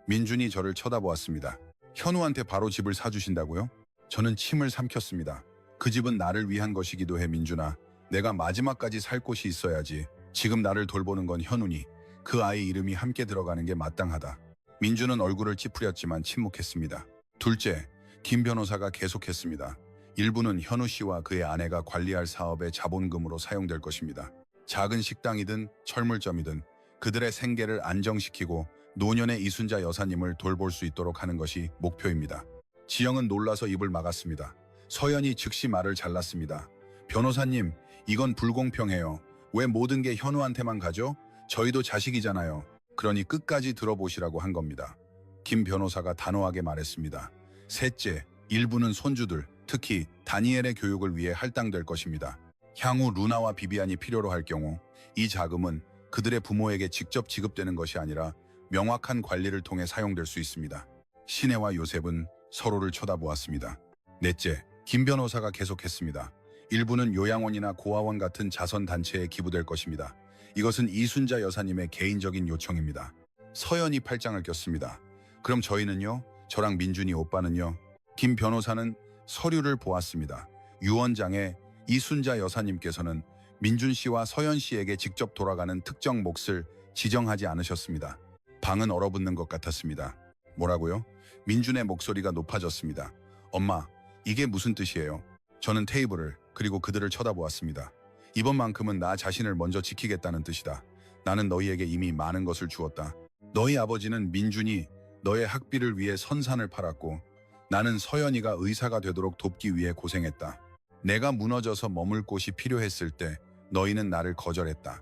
민준이 저를 쳐다보았습니다. 현우한테 바로 집을 사주신다고요? 저는 침을 삼켰습니다. 그 집은 나를 위한 것이기도 해, 민준아. 내가 마지막까지 살 곳이 있어야지. 지금 나를 돌보는 건 현우니 그 아이 이름이 함께 들어가는 게 마땅하다. 민준은 얼굴을 찌푸렸지만 침묵했습니다. 둘째, 김 변호사가 계속했습니다. 일부는 현우 씨와 그의 아내가 관리할 사업의 자본금으로 사용될 것입니다. 작은 식당이든 철물점이든 그들의 생계를 안정시키고 노년의 이순자 여사님을 돌볼 수 있도록 하는 것이 목표입니다. 지영은 놀라서 입을 막았습니다. 서연이 즉시 말을 잘랐습니다. 변호사님, 이건 불공평해요. 왜 모든 게 현우한테만 가죠? 저희도 자식이잖아요. 그러니 끝까지 들어보시라고 한 겁니다. 김 변호사가 단호하게 말했습니다. 셋째, 일부는 손주들, 특히 다니엘의 교육을 위해 할당될 것입니다. 향후 루나와 비비안이 필요로 할 경우 이 자금은 그들의 부모에게 직접 지급되는 것이 아니라 명확한 관리를 통해 사용될 수 있습니다. 신혜와 요셉은 서로를 쳐다보았습니다. 넷째, 김 변호사가 계속했습니다. 일부는 요양원이나 고아원 같은 자선단체에 기부될 것입니다. 이것은 이순자 여사님의 개인적인 요청입니다. 서연이 팔짱을 꼈습니다. 그럼 저희는요? 저랑 민준이 오빠는요? 김 변호사는 서류를 보았습니다. 유언장에 이순자 여사님께서는 민준 씨와 서연 씨에게 직접 돌아가는 특정 몫을 지정하지 않으셨습니다. 방은 얼어붙는 것 같았습니다. 뭐라고요? 민준의 목소리가 높아졌습니다. 엄마, 이게 무슨 뜻이에요? 저는 테이블을 그리고 그들을 쳐다보았습니다. 이번만큼은 나 자신을 먼저 지키겠다는 뜻이다. 나는 너희에게 이미 많은 것을 주었다. 너희 아버지는 민준이 너의 학비를 위해 선산을 팔았고 나는 서연이가 의사가 되도록 돕기 위해 고생했다. 내가 무너져서 머물 곳이 필요했을 때 너희는 나를 거절했다.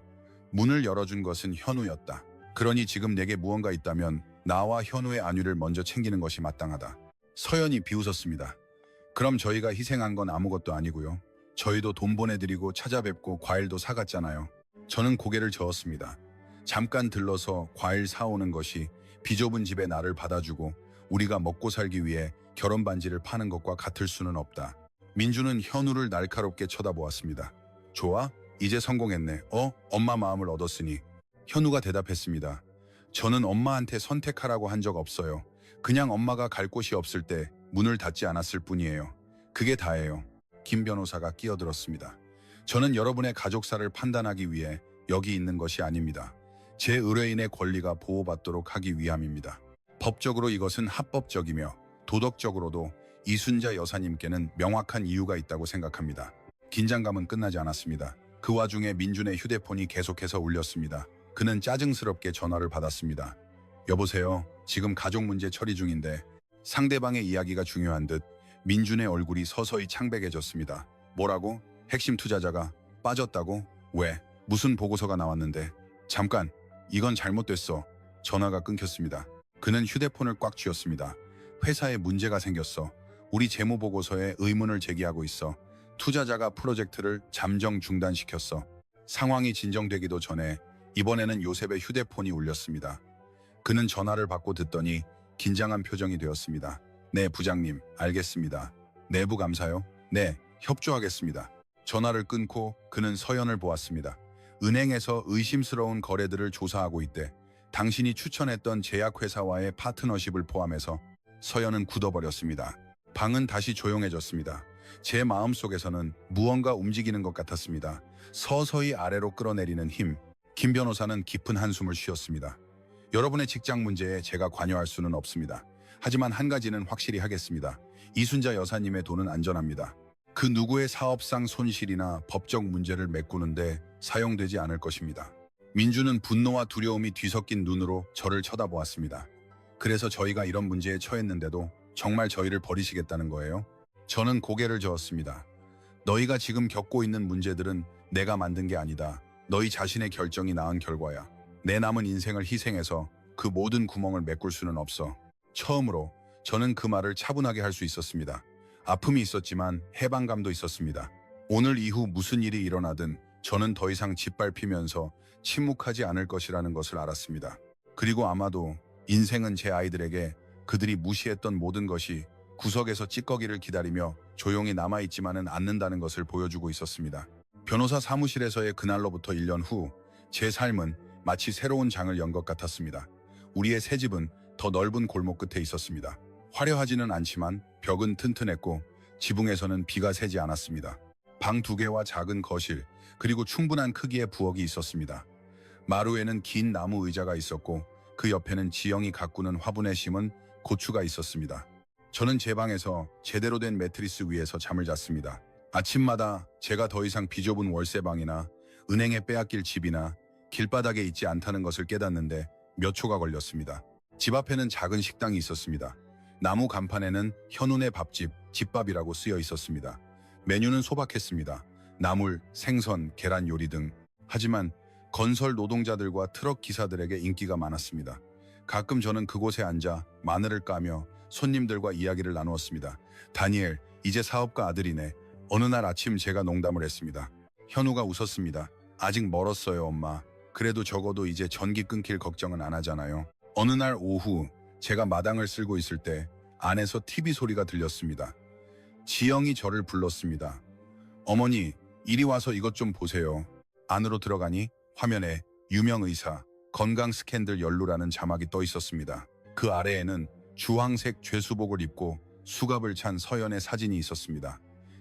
문을 열어준 것은 현우였다. 그러니 지금 내게 무언가 있다면 나와 현우의 안위를 먼저 챙기는 것이 마땅하다. 서연이 비웃었습니다. 그럼 저희가 희생한 건 아무것도 아니고요. 저희도 돈 보내드리고 찾아뵙고 과일도 사갔잖아요. 저는 고개를 저었습니다. 잠깐 들러서 과일 사오는 것이 비좁은 집에 나를 받아주고 우리가 먹고 살기 위해 결혼 반지를 파는 것과 같을 수는 없다. 민주는 현우를 날카롭게 쳐다보았습니다. 좋아? 이제 성공했네. 엄마 마음을 얻었으니. 현우가 대답했습니다. 저는 엄마한테 선택하라고 한 적 없어요. 그냥 엄마가 갈 곳이 없을 때 문을 닫지 않았을 뿐이에요. 그게 다예요. 김 변호사가 끼어들었습니다. 저는 여러분의 가족사를 판단하기 위해 여기 있는 것이 아닙니다. 제 의뢰인의 권리가 보호받도록 하기 위함입니다. 법적으로 이것은 합법적이며 도덕적으로도 이순자 여사님께는 명확한 이유가 있다고 생각합니다. 긴장감은 끝나지 않았습니다. 그 와중에 민준의 휴대폰이 계속해서 울렸습니다. 그는 짜증스럽게 전화를 받았습니다. 여보세요. 지금 가족 문제 처리 중인데 상대방의 이야기가 중요한 듯 민준의 얼굴이 서서히 창백해졌습니다. 뭐라고? 핵심 투자자가 빠졌다고? 왜? 무슨 보고서가 나왔는데? 잠깐, 이건 잘못됐어. 전화가 끊겼습니다. 그는 휴대폰을 꽉 쥐었습니다. 회사에 문제가 생겼어. 우리 재무보고서에 의문을 제기하고 있어. 투자자가 프로젝트를 잠정 중단시켰어. 상황이 진정되기도 전에 이번에는 요셉의 휴대폰이 울렸습니다. 그는 전화를 받고 듣더니 긴장한 표정이 되었습니다. 네, 부장님, 알겠습니다. 내부 감사요? 네, 협조하겠습니다. 전화를 끊고 그는 서연을 보았습니다. 은행에서 의심스러운 거래들을 조사하고 있대. 당신이 추천했던 제약회사와의 파트너십을 포함해서 서연은 굳어버렸습니다. 방은 다시 조용해졌습니다. 제 마음속에서는 무언가 움직이는 것 같았습니다. 서서히 아래로 끌어내리는 힘. 김 변호사는 깊은 한숨을 쉬었습니다. 여러분의 직장 문제에 제가 관여할 수는 없습니다. 하지만 한 가지는 확실히 하겠습니다. 이순자 여사님의 돈은 안전합니다. 그 누구의 사업상 손실이나 법적 문제를 메꾸는데 사용되지 않을 것입니다. 민주는 분노와 두려움이 뒤섞인 눈으로 저를 쳐다보았습니다. 그래서 저희가 이런 문제에 처했는데도 정말 저희를 버리시겠다는 거예요? 저는 고개를 저었습니다. 너희가 지금 겪고 있는 문제들은 내가 만든 게 아니다. 너희 자신의 결정이 낳은 결과야. 내 남은 인생을 희생해서 그 모든 구멍을 메꿀 수는 없어. 처음으로 저는 그 말을 차분하게 할 수 있었습니다. 아픔이 있었지만 해방감도 있었습니다. 오늘 이후 무슨 일이 일어나든 저는 더 이상 짓밟히면서 침묵하지 않을 것이라는 것을 알았습니다. 그리고 아마도 인생은 제 아이들에게 그들이 무시했던 모든 것이 구석에서 찌꺼기를 기다리며 조용히 남아있지만은 않는다는 것을 보여주고 있었습니다. 변호사 사무실에서의 그날로부터 1년 후 제 삶은 마치 새로운 장을 연 것 같았습니다. 우리의 새 집은 더 넓은 골목 끝에 있었습니다. 화려하지는 않지만 벽은 튼튼했고 지붕에서는 비가 새지 않았습니다. 방 2개와 작은 거실, 그리고 충분한 크기의 부엌이 있었습니다. 마루에는 긴 나무 의자가 있었고 그 옆에는 지영이 가꾸는 화분에 심은 고추가 있었습니다. 저는 제 방에서 제대로 된 매트리스 위에서 잠을 잤습니다. 아침마다 제가 더 이상 비좁은 월세방이나 은행에 빼앗길 집이나 길바닥에 있지 않다는 것을 깨닫는데 몇 초가 걸렸습니다. 집 앞에는 작은 식당이 있었습니다. 나무 간판에는 현운의 밥집, 집밥이라고 쓰여 있었습니다. 메뉴는 소박했습니다. 나물, 생선, 계란 요리 등. 하지만 건설 노동자들과 트럭 기사들에게 인기가 많았습니다. 가끔 저는 그곳에 앉아 마늘을 까며 손님들과 이야기를 나누었습니다. 다니엘, 이제 사업가 아들이네. 어느 날 아침 제가 농담을 했습니다. 현우가 웃었습니다. 아직 멀었어요, 엄마. 그래도 적어도 이제 전기 끊길 걱정은 안 하잖아요. 어느 날 오후 제가 마당을 쓸고 있을 때 안에서 TV 소리가 들렸습니다. 지영이 저를 불렀습니다. 어머니, 이리 와서 이것 좀 보세요. 안으로 들어가니 화면에 유명 의사, 건강 스캔들 연루라는 자막이 떠 있었습니다. 그 아래에는 주황색 죄수복을 입고 수갑을 찬 서연의 사진이 있었습니다.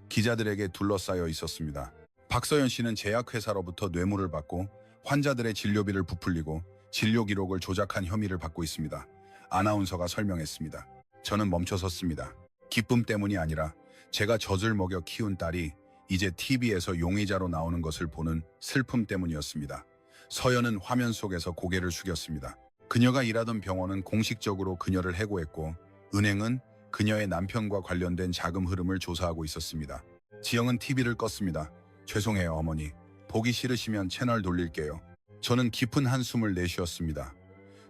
기자들에게 둘러싸여 있었습니다. 박서연 씨는 제약회사로부터 뇌물을 받고 환자들의 진료비를 부풀리고 진료 기록을 조작한 혐의를 받고 있습니다. 아나운서가 설명했습니다. 저는 멈춰섰습니다. 기쁨 때문이 아니라 제가 젖을 먹여 키운 딸이 이제 TV에서 용의자로 나오는 것을 보는 슬픔 때문이었습니다. 서연은 화면 속에서 고개를 숙였습니다. 그녀가 일하던 병원은 공식적으로 그녀를 해고했고 은행은 그녀의 남편과 관련된 자금 흐름을 조사하고 있었습니다. 지영은 TV를 껐습니다. 죄송해요, 어머니. 보기 싫으시면 채널 돌릴게요. 저는 깊은 한숨을 내쉬었습니다.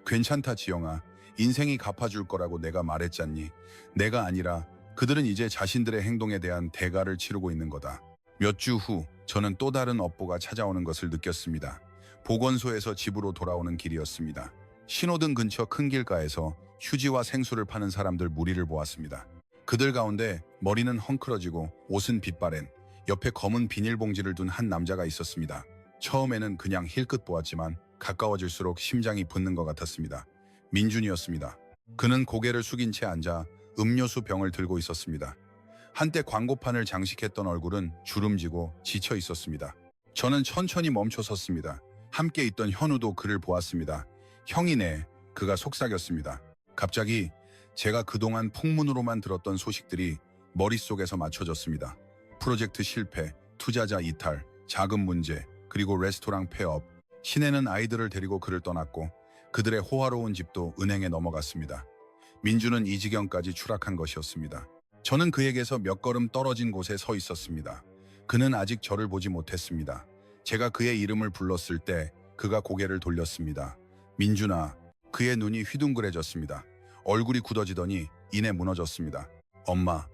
괜찮다, 지영아. 인생이 갚아줄 거라고 내가 말했잖니. 내가 아니라 그들은 이제 자신들의 행동에 대한 대가를 치르고 있는 거다. 몇 주 후 저는 또 다른 업보가 찾아오는 것을 느꼈습니다. 보건소에서 집으로 돌아오는 길이었습니다. 신호등 근처 큰 길가에서 휴지와 생수를 파는 사람들 무리를 보았습니다. 그들 가운데 머리는 헝클어지고 옷은 빛바랜, 옆에 검은 비닐봉지를 둔 한 남자가 있었습니다. 처음에는 그냥 힐끗 보았지만 가까워질수록 심장이 붙는 것 같았습니다. 민준이었습니다. 그는 고개를 숙인 채 앉아 음료수 병을 들고 있었습니다. 한때 광고판을 장식했던 얼굴은 주름지고 지쳐 있었습니다. 저는 천천히 멈춰 섰습니다. 함께 있던 현우도 그를 보았습니다. 형이네. 그가 속삭였습니다. 갑자기 제가 그동안 풍문으로만 들었던 소식들이 머릿속에서 맞춰졌습니다. 프로젝트 실패, 투자자 이탈, 자금 문제, 그리고 레스토랑 폐업. 시내는 아이들을 데리고 그를 떠났고 그들의 호화로운 집도 은행에 넘어갔습니다. 민주는 이 지경까지 추락한 것이었습니다. 저는 그에게서 몇 걸음 떨어진 곳에 서 있었습니다. 그는 아직 저를 보지 못했습니다. 제가 그의 이름을 불렀을 때 그가 고개를 돌렸습니다. 민준아. 그의 눈이 휘둥그레졌습니다. 얼굴이 굳어지더니 이내 무너졌습니다. 엄마.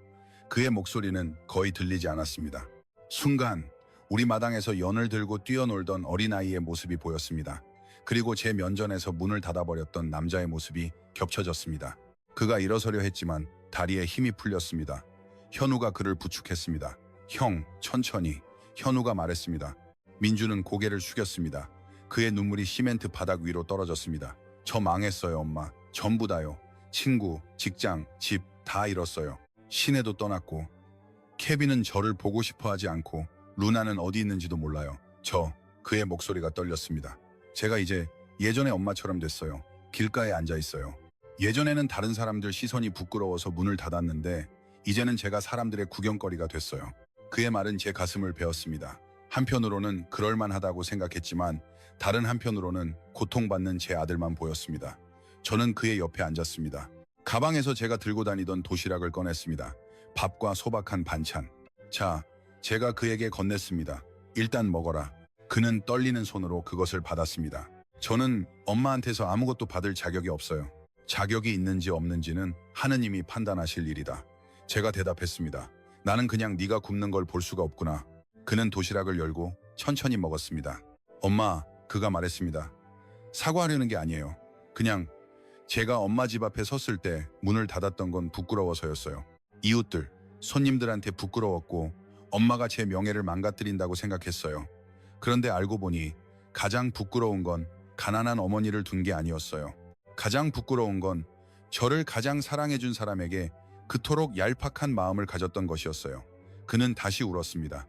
그의 목소리는 거의 들리지 않았습니다. 순간 우리 마당에서 연을 들고 뛰어놀던 어린아이의 모습이 보였습니다. 그리고 제 면전에서 문을 닫아버렸던 남자의 모습이 겹쳐졌습니다. 그가 일어서려 했지만 다리에 힘이 풀렸습니다. 현우가 그를 부축했습니다. 형, 천천히. 현우가 말했습니다. 민주는 고개를 숙였습니다. 그의 눈물이 시멘트 바닥 위로 떨어졌습니다. 저 망했어요, 엄마. 전부 다요. 친구, 직장, 집 다 잃었어요. 시내도 떠났고 케빈은 저를 보고 싶어 하지 않고 루나는 어디 있는지도 몰라요. 그의 목소리가 떨렸습니다. 제가 이제 예전의 엄마처럼 됐어요. 길가에 앉아 있어요. 예전에는 다른 사람들 시선이 부끄러워서 문을 닫았는데 이제는 제가 사람들의 구경거리가 됐어요. 그의 말은 제 가슴을 베었습니다. 한편으로는 그럴만하다고 생각했지만 다른 한편으로는 고통받는 제 아들만 보였습니다. 저는 그의 옆에 앉았습니다. 가방에서 제가 들고 다니던 도시락을 꺼냈습니다. 밥과 소박한 반찬. 제가 그에게 건넸습니다. 일단 먹어라. 그는 떨리는 손으로 그것을 받았습니다. 저는 엄마한테서 아무것도 받을 자격이 없어요. 자격이 있는지 없는지는 하느님이 판단하실 일이다. 제가 대답했습니다. 나는 그냥 네가 굽는 걸 볼 수가 없구나. 그는 도시락을 열고 천천히 먹었습니다. 엄마, 그가 말했습니다. 사과하려는 게 아니에요. 그냥 제가 엄마 집 앞에 섰을 때 문을 닫았던 건 부끄러워서였어요. 이웃들, 손님들한테 부끄러웠고 엄마가 제 명예를 망가뜨린다고 생각했어요. 그런데 알고 보니 가장 부끄러운 건 가난한 어머니를 둔 게 아니었어요. 가장 부끄러운 건 저를 가장 사랑해준 사람에게 그토록 얄팍한 마음을 가졌던 것이었어요. 그는 다시 울었습니다.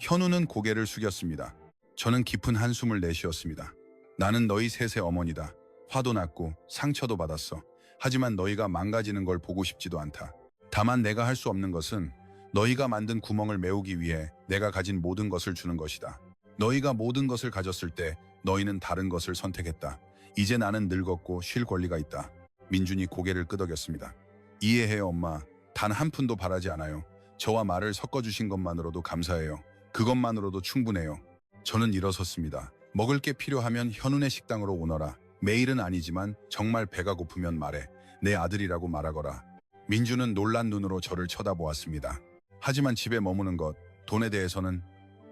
현우는 고개를 숙였습니다. 저는 깊은 한숨을 내쉬었습니다. 나는 너희 셋의 어머니다. 화도 났고 상처도 받았어. 하지만 너희가 망가지는 걸 보고 싶지도 않다. 다만 내가 할 수 없는 것은 너희가 만든 구멍을 메우기 위해 내가 가진 모든 것을 주는 것이다. 너희가 모든 것을 가졌을 때 너희는 다른 것을 선택했다. 이제 나는 늙었고 쉴 권리가 있다. 민준이 고개를 끄덕였습니다. 이해해요, 엄마. 단 한 푼도 바라지 않아요. 저와 말을 섞어주신 것만으로도 감사해요. 그것만으로도 충분해요. 저는 일어섰습니다. 먹을 게 필요하면 현운의 식당으로 오너라. 매일은 아니지만 정말 배가 고프면 말해. 내 아들이라고 말하거라. 민주는 놀란 눈으로 저를 쳐다보았습니다. 하지만 집에 머무는 것, 돈에 대해서는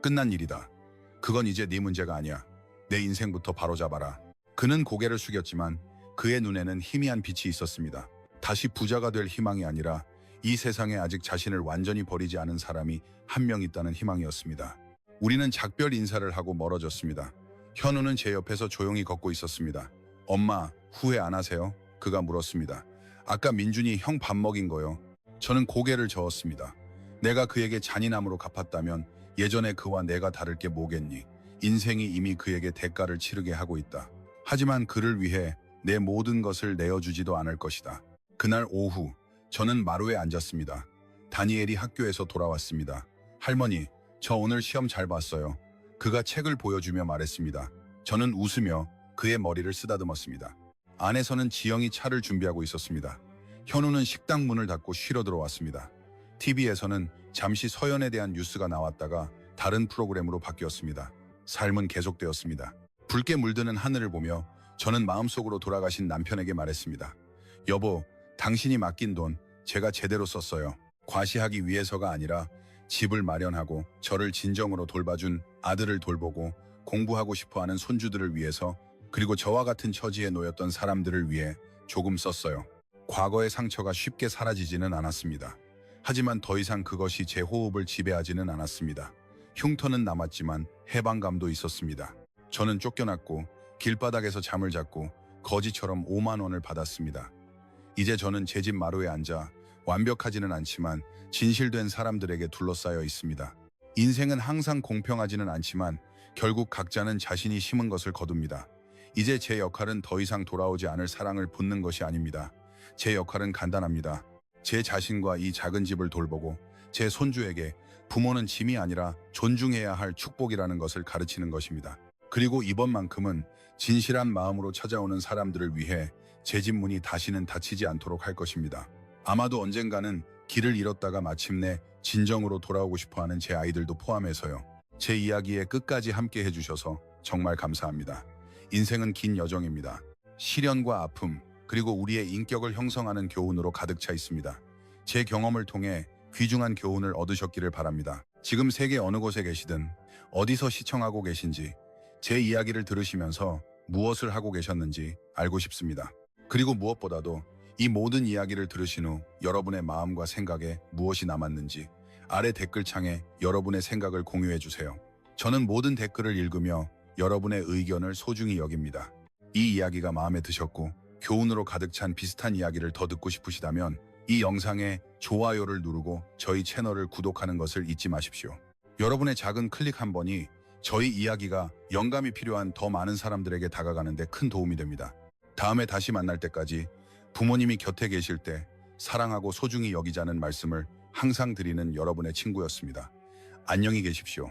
끝난 일이다. 그건 이제 네 문제가 아니야. 내 인생부터 바로잡아라. 그는 고개를 숙였지만 그의 눈에는 희미한 빛이 있었습니다. 다시 부자가 될 희망이 아니라 이 세상에 아직 자신을 완전히 버리지 않은 사람이 한 명 있다는 희망이었습니다. 우리는 작별 인사를 하고 멀어졌습니다. 현우는 제 옆에서 조용히 걷고 있었습니다. 엄마, 후회 안 하세요? 그가 물었습니다. 아까 민준이 형 밥 먹인 거요. 저는 고개를 저었습니다. 내가 그에게 잔인함으로 갚았다면 예전에 그와 내가 다를 게 뭐겠니? 인생이 이미 그에게 대가를 치르게 하고 있다. 하지만 그를 위해 내 모든 것을 내어주지도 않을 것이다. 그날 오후 저는 마루에 앉았습니다. 다니엘이 학교에서 돌아왔습니다. 할머니, 저 오늘 시험 잘 봤어요. 그가 책을 보여주며 말했습니다. 저는 웃으며 그의 머리를 쓰다듬었습니다. 안에서는 지영이 차를 준비하고 있었습니다. 현우는 식당 문을 닫고 쉬러 들어왔습니다. TV에서는 잠시 서연에 대한 뉴스가 나왔다가 다른 프로그램으로 바뀌었습니다. 삶은 계속되었습니다. 붉게 물드는 하늘을 보며 저는 마음속으로 돌아가신 남편에게 말했습니다. 여보, 당신이 맡긴 돈 제가 제대로 썼어요. 과시하기 위해서가 아니라 집을 마련하고 저를 진정으로 돌봐준 아들을 돌보고 공부하고 싶어하는 손주들을 위해서 그리고 저와 같은 처지에 놓였던 사람들을 위해 조금 썼어요. 과거의 상처가 쉽게 사라지지는 않았습니다. 하지만 더 이상 그것이 제 호흡을 지배하지는 않았습니다. 흉터는 남았지만 해방감도 있었습니다. 저는 쫓겨났고 길바닥에서 잠을 잤고 거지처럼 5만 원을 받았습니다. 이제 저는 제 집 마루에 앉아 완벽하지는 않지만 진실된 사람들에게 둘러싸여 있습니다. 인생은 항상 공평하지는 않지만 결국 각자는 자신이 심은 것을 거둡니다. 이제 제 역할은 더 이상 돌아오지 않을 사랑을 붓는 것이 아닙니다. 제 역할은 간단합니다. 제 자신과 이 작은 집을 돌보고 제 손주에게 부모는 짐이 아니라 존중해야 할 축복이라는 것을 가르치는 것입니다. 그리고 이번만큼은 진실한 마음으로 찾아오는 사람들을 위해 제 집 문이 다시는 닫히지 않도록 할 것입니다. 아마도 언젠가는 길을 잃었다가 마침내 진정으로 돌아오고 싶어하는 제 아이들도 포함해서요. 제 이야기에 끝까지 함께 해주셔서 정말 감사합니다. 인생은 긴 여정입니다. 시련과 아픔, 그리고 우리의 인격을 형성하는 교훈으로 가득 차 있습니다. 제 경험을 통해 귀중한 교훈을 얻으셨기를 바랍니다. 지금 세계 어느 곳에 계시든 어디서 시청하고 계신지 제 이야기를 들으시면서 무엇을 하고 계셨는지 알고 싶습니다. 그리고 무엇보다도 이 모든 이야기를 들으신 후 여러분의 마음과 생각에 무엇이 남았는지 아래 댓글창에 여러분의 생각을 공유해 주세요. 저는 모든 댓글을 읽으며 여러분의 의견을 소중히 여깁니다. 이 이야기가 마음에 드셨고 교훈으로 가득 찬 비슷한 이야기를 더 듣고 싶으시다면 이 영상에 좋아요를 누르고 저희 채널을 구독하는 것을 잊지 마십시오. 여러분의 작은 클릭 한 번이 저희 이야기가 영감이 필요한 더 많은 사람들에게 다가가는 데 큰 도움이 됩니다. 다음에 다시 만날 때까지 부모님이 곁에 계실 때 사랑하고 소중히 여기자는 말씀을 항상 드리는 여러분의 친구였습니다. 안녕히 계십시오.